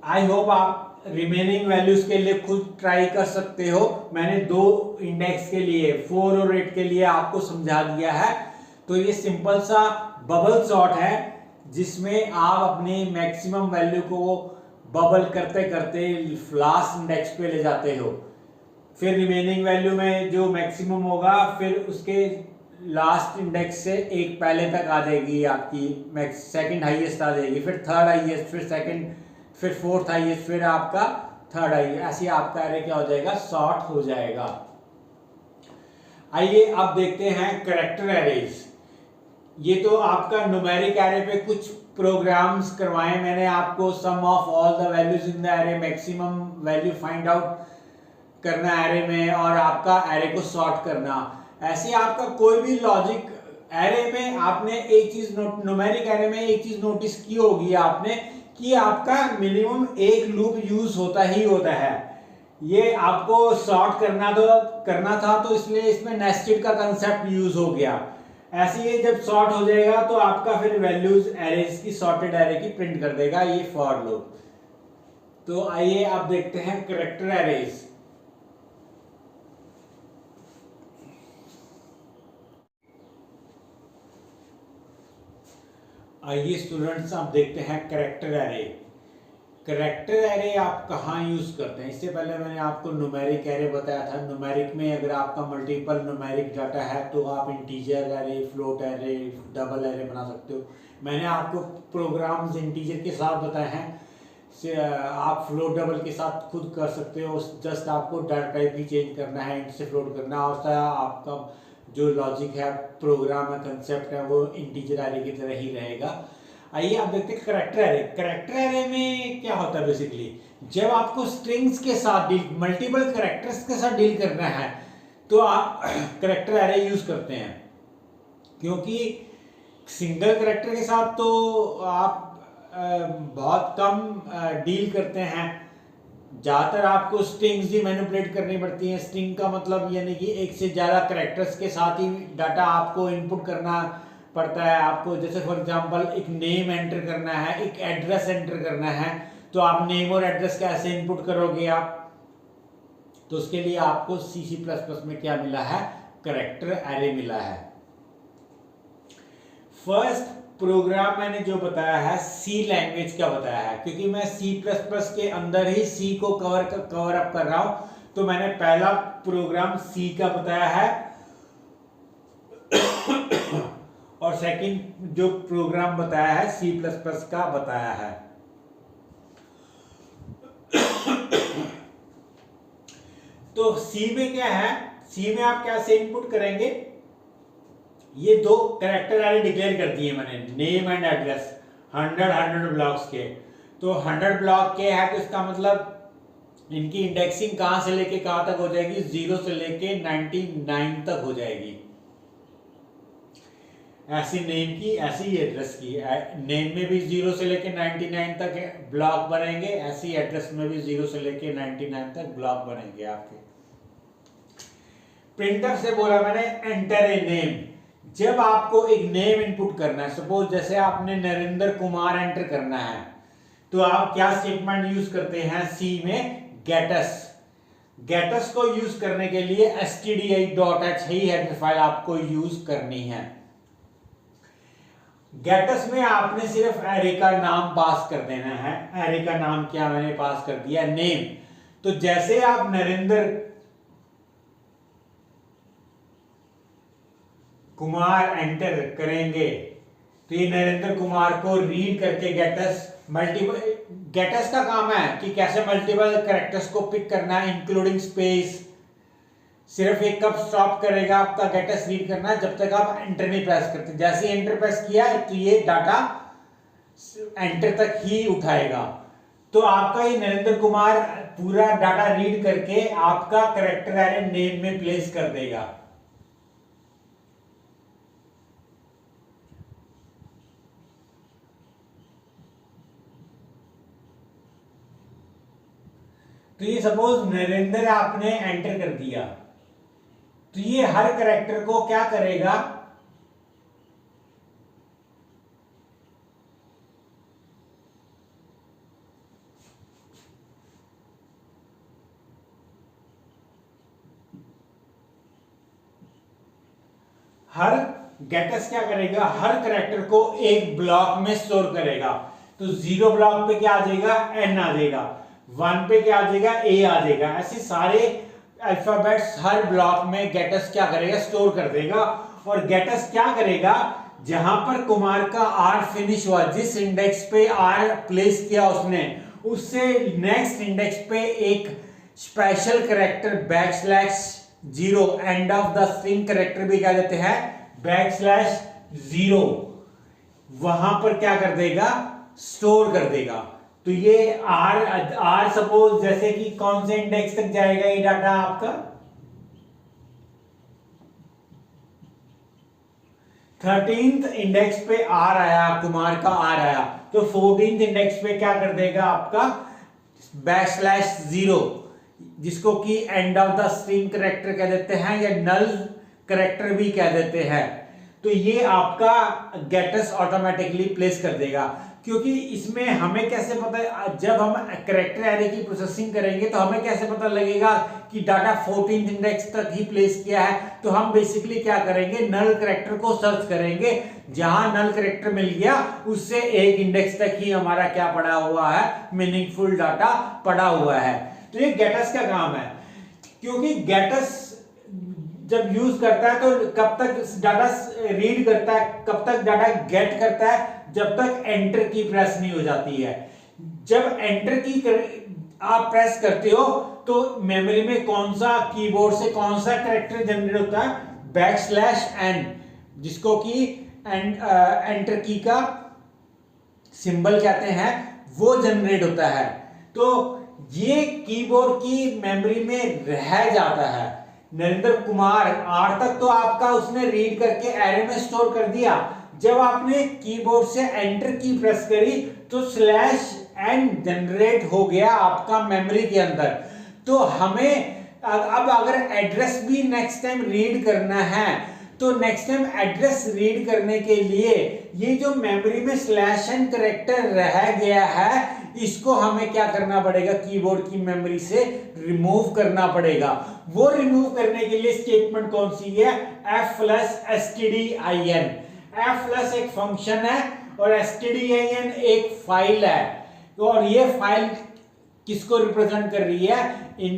आई होप आप रिमेनिंग वैल्यूज के लिए खुद ट्राई कर सकते हो, मैंने 2 इंडेक्स के लिए 4 और 8 के लिए आपको समझा दिया है। तो ये सिंपल सा बबल सॉर्ट है जिसमें आप अपनी मैक्सिमम वैल्यू को बबल करते करते लास्ट इंडेक्स पे ले जाते हो, फिर रिमेनिंग वैल्यू में जो मैक्सिमम होगा फिर उसके लास्ट इंडेक्स से एक पहले तक आ जाएगी आपकी सेकंड हाईएस्ट आ जाएगी, फिर थर्ड हाईएस्ट, फिर सेकंड, फिर फोर्थ हाईएस्ट, फिर आपका थर्ड हाईएस्ट, ऐसे आपका एरे क्या हो जाएगा सॉर्ट हो जाएगा। आइए अब देखते हैं कैरेक्टर एरेज। ये तो आपका न्यूमेरिक एरे पे कुछ प्रोग्राम्स करवाए मैंने आपको, sum of all the values in the array, maximum value find out करना एरे में और आपका एरे को सॉर्ट करना। ऐसे आपका कोई भी लॉजिक एरे में आपने एक चीज न्यूमेरिक एरे में एक चीज नोटिस की होगी आपने कि आपका मिनिमम एक लूप यूज होता ही होता है। ये आपको सॉर्ट करना था तो इसलिए इसमें नेस्टेड का कंसेप्ट यूज हो गया। ऐसे ही जब सॉर्ट हो जाएगा तो आपका फिर वैल्यूज एरेज की सॉर्टेड एरे की प्रिंट कर देगा ये फॉर लूप। तो आइए आप देखते हैं कैरेक्टर एरेज। आइए स्टूडेंट्स आप देखते हैं कैरेक्टर एरे। कैरेक्टर एरे आप कहाँ यूज करते हैं, इससे पहले मैंने आपको न्यूमेरिक एरे बताया था। न्यूमेरिक में अगर आपका मल्टीपल न्यूमेरिक डाटा है तो आप integer array, float array, double array बना सकते हो। मैंने आपको प्रोग्राम्स इंटीजर के साथ बताए हैं, आप फ्लोट डबल के साथ खुद कर सकते हो, जस्ट आपको डाटा टाइप ही चेंज करना है, इंट से फ्लोट करना, और आपका जो लॉजिक है, प्रोग्राम है, कंसेप्ट है, वो इंटीजर एरे की तरह ही रहेगा। आइए आप देखते हैं कैरेक्टर एरे। कैरेक्टर एरे में क्या होता है बेसिकली, जब आपको स्ट्रिंग्स के साथ डील, मल्टीपल कैरेक्टर्स के साथ डील करना है तो आप कैरेक्टर एरे यूज करते हैं, क्योंकि सिंगल कैरेक्टर के साथ तो आप बहुत कम डील करते हैं। ज़्यादातर आपको स्ट्रिंग्स ही मैनिपुलेट करनी पड़ती हैं। स्ट्रिंग का मतलब यानी कि एक से ज़्यादा कैरेक्टर्स के साथ ही डाटा आपको इनपुट करना पड़ता है। आपको जैसे फॉर एग्जांपल एक नेम एंटर करना है, एक एड्रेस एंटर करना है, तो आप नेम और एड्रेस कैसे इनपुट करोगे आप, तो उसके लिए आपको C++ में क्या मिला है, कैरेक्टर एरे मिला है। फर्स्ट प्रोग्राम मैंने जो बताया है सी लैंग्वेज का बताया है, क्योंकि मैं C++ के अंदर ही सी को कवर अप कर रहा हूं, तो मैंने पहला प्रोग्राम सी का बताया है और सेकंड जो प्रोग्राम बताया है C++ का बताया है। तो सी में क्या है, सी में आप कैसे इनपुट करेंगे, ये दो कैरेक्टर एरे डिक्लेयर कर दिए मैंने, नेम एंड एड्रेस 100 ब्लॉक्स के। तो 100 ब्लॉक के है तो इसका मतलब इनकी इंडेक्सिंग कहां से लेके कहां तक हो जाएगी, 0 से लेके 99 तक हो जाएगी। ऐसी नेम की ऐसी ही एड्रेस की, नेम में भी 0 से लेके 99 तक ब्लॉक बनेंगे, ऐसी एड्रेस में भी 0 से लेके 99 तक ब्लॉक बनेंगे आपके। प्रिंटर से बोला मैंने एंटर ए नेम, जब आपको एक नेम इनपुट करना है, सपोज जैसे आपने नरेंद्र कुमार एंटर करना है, तो आप क्या स्टेटमेंट यूज करते हैं सी में, गेटस को यूज करने के लिए stdi.h ही हेडर फाइल आपको यूज करनी है। गेटस में आपने सिर्फ एरे का नाम पास कर देना है। एरे का नाम क्या मैंने पास कर दिया, नेम। तो जैसे आप नरेंद्र कुमार एंटर करेंगे तो ये नरेंद्र कुमार को रीड करके गेटस का काम है कि कैसे मल्टीपल कैरेक्टर्स को पिक करना है इंक्लूडिंग स्पेस। सिर्फ एक कब स्टॉप करेगा आपका गेटस रीड करना, जब तक आप एंटर नहीं प्रेस करते। जैसे ही एंटर प्रेस किया तो ये डाटा एंटर तक ही उठाएगा। तो आपका ये नरेंद्र कुमार पूरा डाटा रीड करके आपका कैरेक्टर एरे नेम में प्लेस कर देगा। तो ये सपोज नरेंद्र आपने एंटर कर दिया, तो ये हर कैरेक्टर को क्या करेगा, हर गेटस क्या करेगा, हर कैरेक्टर को एक ब्लॉक में स्टोर करेगा। तो 0 ब्लॉक पे क्या आ जाएगा, एन आ जाएगा, 1 पे क्या आ जाएगा, ए आ जाएगा। ऐसे सारे अल्फाबेट्स हर ब्लॉक में गेटस क्या करेगा, स्टोर कर देगा। और गेटस क्या करेगा, जहां पर कुमार का आर फिनिश हुआ, जिस इंडेक्स पे आर प्लेस किया उसने, उससे नेक्स्ट इंडेक्स पे एक special character \0 end of the string character भी क्या देते हैं, \0 वहां पर क्या कर देगा, स्टोर कर देगा। तो ये आर सपोज जैसे कि कौन से इंडेक्स तक जाएगा ये डाटा आपका, 13th इंडेक्स पे आर आया, कुमार का आर आया, तो 14th इंडेक्स पे क्या कर देगा आपका \0, जिसको कि end of the string character कह देते हैं या नल कैरेक्टर भी कह देते हैं। तो ये आपका गेटस ऑटोमेटिकली प्लेस कर देगा। क्योंकि इसमें हमें कैसे पता, जब हम कैरेक्टर एरे की प्रोसेसिंग करेंगे तो हमें कैसे पता लगेगा कि डाटा 14th इंडेक्स तक ही प्लेस किया है। तो हम बेसिकली क्या करेंगे, नल कैरेक्टर को सर्च करेंगे, जहां नल कैरेक्टर मिल गया उससे एक इंडेक्स तक ही हमारा क्या पड़ा हुआ है, मीनिंगफुल डाटा पड़ा हुआ है। तो ये गेटस का काम है। क्योंकि गेटस जब यूज करता है तो कब तक डाटा रीड करता है, कब तक डाटा गेट करता है, जब तक एंटर की प्रेस नहीं हो जाती है। जब एंटर की आप प्रेस करते हो तो मेमोरी में कौन सा, कीबोर्ड से कौन सा कैरेक्टर जनरेट होता है, \n, जिसको कि एंटर की का सिंबल कहते हैं, वो जनरेट होता है। तो ये कीबोर्ड की मेमोरी में रह जाता है। नरेंद्र कुमार आर तक तो आपका उसने रीड करके एरे में स्टोर कर दिया। जब आपने कीबोर्ड से एंटर की प्रेस करी तो /n जनरेट हो गया आपका मेमोरी के अंदर। तो हमें अब अगर एड्रेस भी नेक्स्ट टाइम रीड करना है तो नेक्स्ट टाइम एड्रेस रीड करने के लिए ये जो मेमोरी में /n कैरेक्टर रह गया है, इसको हमें क्या करना पड़ेगा, कीबोर्ड की मेमोरी से रिमूव करना पड़ेगा। वो रिमूव करने के लिए स्टेटमेंट कौन सी है, f+stdin। f+ एक फंक्शन है और stdin एक फाइल है, और ये फाइल किसको रिप्रेजेंट कर रही है,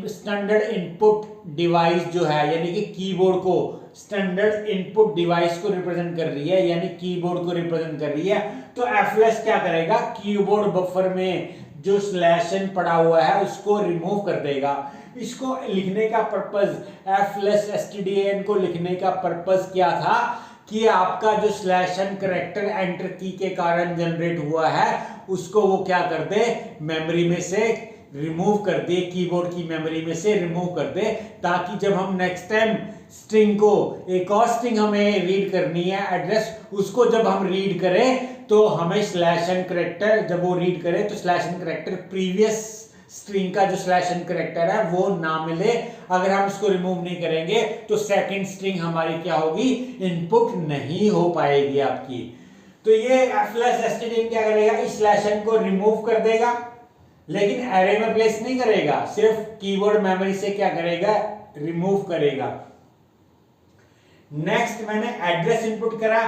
स्टैंडर्ड इनपुट डिवाइस जो है, यानी कि कीबोर्ड को, स्टैंडर्ड इनपुट डिवाइस को रिप्रेजेंट कर रही है, यानी कीबोर्ड को रिप्रेजेंट कर रही है। तो f+ क्या करेगा, कीबोर्ड बफर में जो स्लैशन पड़ा हुआ है उसको रिमूव कर देगा। इसको लिखने का पर्पस, f+stdin को लिखने का पर्पस क्या था कि आपका जो स्लैशन करेक्टर एंटर की के कारण जनरेट हुआ है उसको वो क्या कर दे, मेमोरी में से रिमूव कर दे, कीबोर्ड की मेमोरी में से रिमूव कर दे, ताकि जब हम नेक्स्ट टाइम स्ट्रिंग को, एक और स्ट्रिंग हमें रीड करनी है एड्रेस, उसको जब हम रीड करें तो हमें स्लैशन करेक्टर, जब वो रीड करे तो स्लैशन करेक्टर प्रीवियस स्ट्रिंग का जो स्लैशन करेक्टर है वो ना मिले। अगर हम इसको रिमूव नहीं करेंगे तो सेकंड स्ट्रिंग हमारी क्या होगी, इनपुट नहीं हो पाएगी आपकी। तो ये f+stdin क्या करेगा, इस स्लैशन को रिमूव कर देगा, लेकिन एरे में प्लेस नहीं करेगा, सिर्फ कीबोर्ड मेमोरी से क्या करेगा, रिमूव करेगा। नेक्स्ट मैंने एड्रेस इनपुट करा।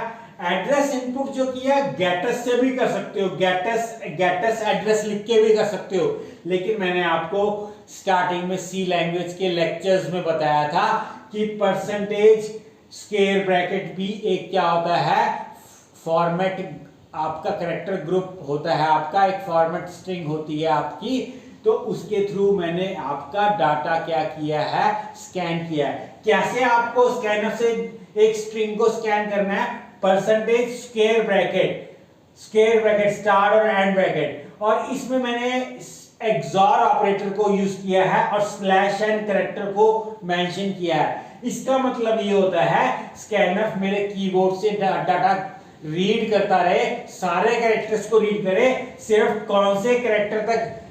एड्रेस इनपुट जो किया गेटस से भी कर सकते हो, गेटस एड्रेस लिख के भी कर सकते हो, लेकिन मैंने आपको स्टार्टिंग में सी लैंग्वेज के लेक्चर्स में बताया था कि परसेंटेज स्क्वायर ब्रैकेट भी एक क्या होता है, फॉर्मेट, आपका कैरेक्टर ग्रुप होता है, आपका एक फॉर्मेट स्ट्रिंग होती है आपकी, तो उसके थ्रू मैंने आपका डाटा क्या किया है, स्कैन किया है। कैसे आपको स्कैनर से एक स्ट्रिंग को स्कैन करना है, परसेंटेज स्क्वायर ब्रैकेट स्टार्ट और एंड ब्रैकेट, और इसमें मैंने एक्सॉर ऑपरेटर को यूज किया है और स्लैश एंड कैरेक्टर को मेंशन किया है। इसका मतलब ये होता है स्कैनर मेरे कीबोर्ड से डाटा रीड करता रहे, सारे कैरेक्टर्स को रीड करे, सिर्फ कौन से कैरेक्टर तक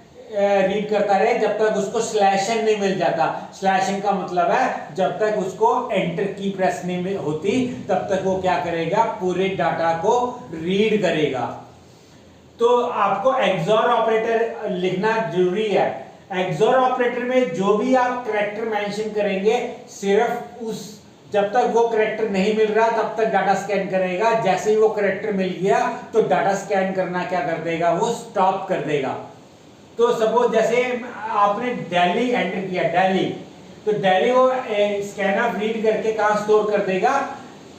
रीड करता रहे जब तक उसको स्लैशन नहीं मिल जाता। स्लैशन का मतलब है जब तक उसको एंटर की प्रेस नहीं होती तब तक वो क्या करेगा, पूरे डाटा को रीड करेगा। तो आपको एक्सॉर ऑपरेटर लिखना जरूरी है। एक्सॉर ऑपरेटर में जो भी आप कैरेक्टर मेंशन करेंगे, सिर्फ उस, जब तक वो कैरेक्टर नहीं मिल रहा तब तक डाटा स्कैन करेगा। जैसे ही वो कैरेक्टर मिल गया तो डाटा स्कैन करना क्या कर देगा, वो स्टॉप कर देगा। तो सपोज जैसे आपने दिल्ली एंटर किया, दिल्ली, तो दिल्ली वो स्कैनर रीड करके कहां स्टोर कर देगा,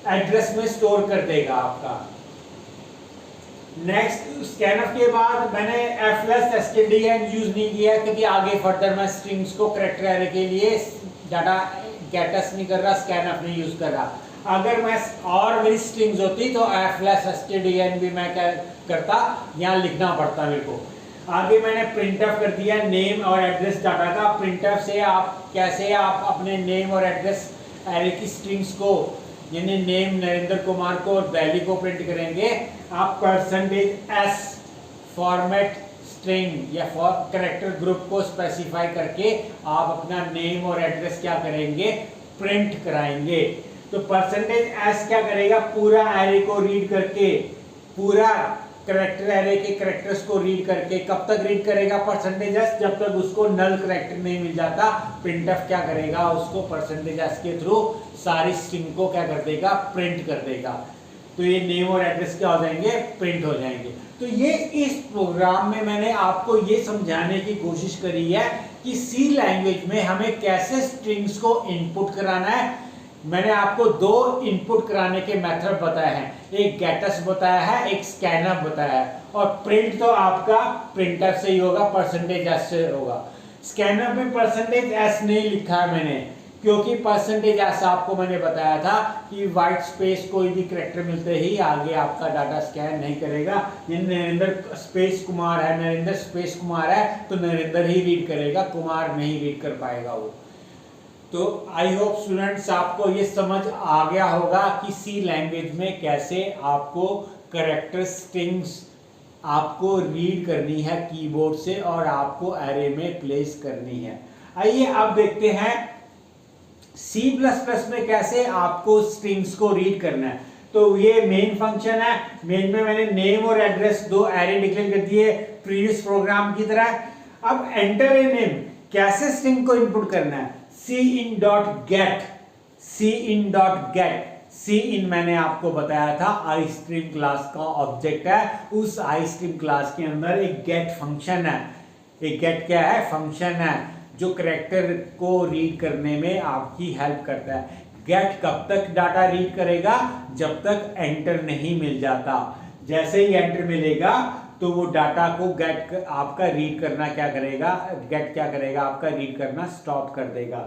एड्रेस में स्टोर कर देगा आपका। नेक्स्ट स्कैनर के बाद मैंने f+stdin यूज नहीं किया क्योंकि आगे फर्दर मैं स्ट्रिंग्स को कैरेक्टर एरे के लिए डाटा गेटस नहीं कर रहा, स्कैनफ नहीं यूज कर रहा। अगर मैं और मेरी स्ट्रिंग्स होती तो f+stdin भी मैं क्या करता, यहाँ लिखना पड़ता मेरे को। आगे मैंने प्रिंटफ कर दिया नेम और एड्रेस डाटा का। प्रिंटफ से आप कैसे आप अपने नेम और एड्रेस एरे की स्ट्रिंग्स को, यानी नेम नरेंद्र कुमार को और दिल्ली को प्रिंट करेंगे, आप %s फॉर्मेट स्ट्रिंग या कैरेक्टर ग्रुप को स्पेसिफाई करके आप अपना नेम और एड्रेस क्या करेंगे, प्रिंट कराएंगे। तो %s क्या करेगा, पूरा एरे को रीड करके, पूरा कैरेक्टर एरे के कैरेक्टर्स को रीड करके, कब तक रीड करेगा %s, जब तक उसको नल कैरेक्टर नहीं मिल जाता। प्रिंटफ क्या करेगा, उसको %s के थ्रू सारी स्ट्रिंग को क्या कर देगा, प्रिंट कर देगा। तो ये नेम और एड्रेस क्या हो जाएंगे, प्रिंट हो जाएंगे। तो ये इस प्रोग्राम में मैंने आपको ये समझाने की कोशिश करी है कि सी लैंग्वेज में हमें कैसे स्ट्रिंग्स को इनपुट कराना है। मैंने आपको दो इनपुट कराने के मेथड बताए हैं, एक गेटस बताया है, एक स्कैनफ बताया है, और प्रिंट तो आपका प्रिंटर से ही होगा, %s से होगा। स्कैनफ में %s नहीं लिखा है मैंने, क्योंकि %s आपको मैंने बताया था कि व्हाइट स्पेस कोई भी कैरेक्टर मिलते ही आगे आपका डाटा स्कैन नहीं करेगा। ये नरेंद्र स्पेस कुमार है, नरेंद्र स्पेस कुमार है तो नरेंद्र ही रीड करेगा, कुमार नहीं रीड कर पाएगा वो। तो आई होप स्टूडेंट्स आपको ये समझ आ गया होगा कि सी लैंग्वेज में कैसे आपको कैरेक्टर स्ट्रिंग्स आपको रीड करनी है कीबोर्ड से और आपको एरे में प्लेस करनी है। आइए अब देखते हैं C++ में कैसे आपको स्ट्रिंग्स को रीड करना है। तो तो ये मेन फंक्शन है। मेन में मैंने नेम और एड्रेस दो एरे डिक्लेयर कर दिए प्रीवियस प्रोग्राम की तरह। अब एंटर ए नेम, कैसे स्ट्रिंग को इनपुट करना है, cin.get, cin मैंने आपको बताया था iStream क्लास का ऑब्जेक्ट है। उस iStream क्लास के अंदर एक गेट फंक्शन है। एक गेट क्या है, फंक्शन है जो कैरेक्टर को रीड करने में आपकी हेल्प करता है। गेट कब तक डाटा रीड करेगा, जब तक एंटर नहीं मिल जाता। जैसे ही एंटर मिलेगा तो वो डाटा को गेट आपका रीड करना क्या करेगा, गेट क्या करेगा, आपका रीड करना स्टॉप कर देगा।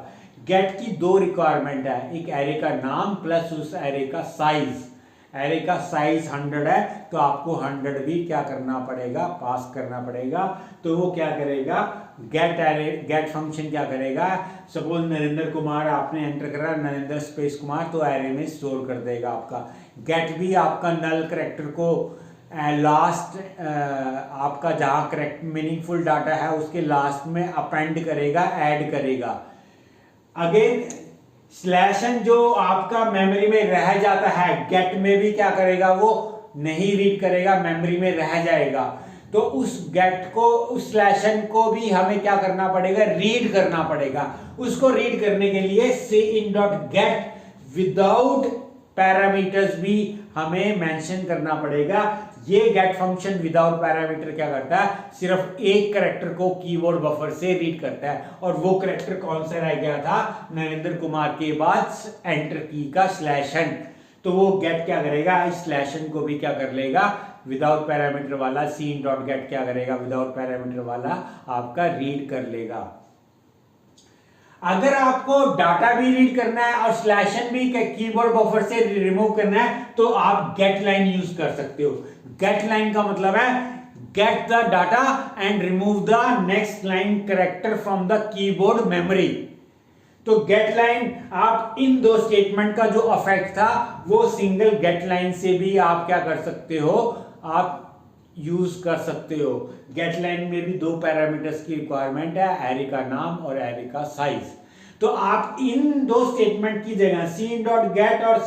गेट की दो रिक्वायरमेंट है, एक एरे का नाम प्लस उस एरे का साइज। एरे का साइज 100 है तो आपको 100 भी क्या करना पड़ेगा, पास करना पड़ेगा। तो वो क्या करेगा, गेट एरे, गेट फंक्शन क्या करेगा, सपोज नरेंद्र कुमार आपने एंटर करा, नरेंद्र स्पेस कुमार, तो एरे में स्टोर कर देगा आपका। गेट भी आपका नल करेक्टर को लास्ट आपका जहां करेक्ट मीनिंगफुल डाटा है उसके लास्ट में अपेंड करेगा, ऐड करेगा। अगेन स्लैशन जो आपका मेमोरी में रह जाता है, गेट में भी क्या करेगा, वो नहीं रीड करेगा, मेमोरी में रह जाएगा। तो उस गेट को, उस स्लैशन को भी हमें क्या करना पड़ेगा, रीड करना पड़ेगा। उसको रीड करने के लिए cin.get विदाउट पैरामीटर्स भी हमें मेंशन करना पड़ेगा। ये गेट फंक्शन विदाउट पैरामीटर क्या करता है, सिर्फ एक कैरेक्टर को कीबोर्ड बफर से रीड करता है। और वो कैरेक्टर कौन सा रह गया था, नरेंद्र कुमार के बाद एंटर की का स्लैशन। तो वो गेट क्या करेगा, इस स्लैशन को भी क्या कर लेगा, विदाउट पैरामीटर वाला cin.get क्या करेगा, विदाउट पैरामीटर वाला आपका रीड कर लेगा। अगर आपको डाटा भी रीड करना है और स्लैशन भी कीबोर्ड बफर से रिमूव करना है तो आप गेट लाइन यूज कर सकते हो। गेट लाइन का मतलब है get the data and remove the next line character from the keyboard memory. तो गेट लाइन, आप इन दो स्टेटमेंट का जो इफेक्ट था वो सिंगल गेट लाइन से भी आप क्या कर सकते हो, आप यूज कर सकते हो। गेट लाइन में भी दो पैरामीटर्स की रिक्वायरमेंट है, एरे का नाम और एरे का साइज। तो आप इन दो स्टेटमेंट की जगह cin.get और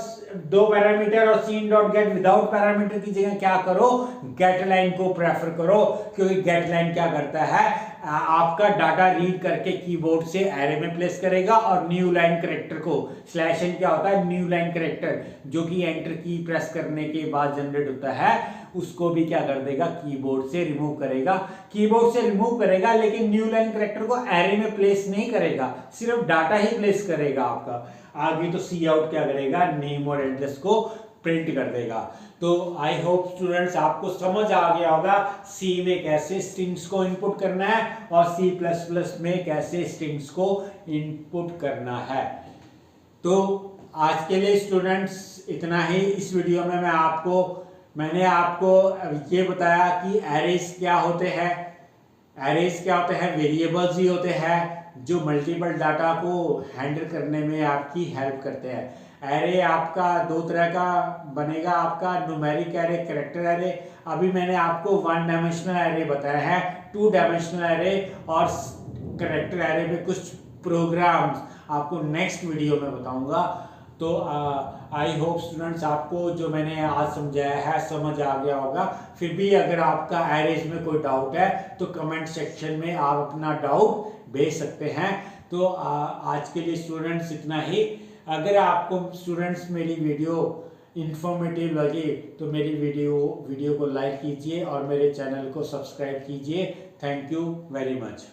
दो पैरामीटर और cin.get विदाउट पैरामीटर की जगह क्या करो, गेट लाइन को प्रेफर करो। क्योंकि गेट लाइन क्या करता है, आपका डाटा रीड करके कीबोर्ड से एरे में प्लेस करेगा और न्यू लाइन कैरेक्टर को, स्लैशन क्या होता है, न्यू लाइन कैरेक्टर जो कि एंटर की प्रेस करने के बाद जनरेट होता है, उसको भी क्या कर देगा, कीबोर्ड से रिमूव करेगा। कीबोर्ड से रिमूव करेगा लेकिन न्यू लाइन कैरेक्टर को एरे में प्लेस नहीं करेगा, सिर्फ डाटा ही प्लेस करेगा आपका। आगे तो सी आउट क्या करेगा, नेम और एड्रेस को प्रिंट कर देगा। तो आई होप स्टूडेंट्स आपको समझ आ गया होगा सी में कैसे स्ट्रिंग्स को इनपुट करना है और C++ में कैसे स्ट्रिंग्स को इनपुट करना है। तो आज के लिए स्टूडेंट्स इतना ही। इस वीडियो में मैंने आपको ये बताया कि एरेज क्या होते हैं। एरेज क्या होते हैं, वेरिएबल्स ही होते हैं जो मल्टीपल डाटा को हैंडल करने में आपकी हेल्प करते हैं। एरे आपका दो तरह का बनेगा, आपका न्यूमेरिक एरे, कैरेक्टर एरे। अभी मैंने आपको 1 डायमेंशनल एरे बताया है, 2 डायमेंशनल एरे और कैरेक्टर एरे में कुछ प्रोग्राम्स आपको नेक्स्ट वीडियो में बताऊंगा। तो आई होप स्टूडेंट्स आपको जो मैंने आज समझाया है समझ आ गया होगा। फिर भी अगर आपका एरेज में कोई डाउट है तो कमेंट सेक्शन में आप अपना डाउट भेज सकते हैं। तो आज के लिए स्टूडेंट्स इतना ही। अगर आपको स्टूडेंट्स मेरी वीडियो इंफॉर्मेटिव लगे तो मेरी वीडियो को लाइक कीजिए और मेरे चैनल को सब्सक्राइब कीजिए। Thank you very much.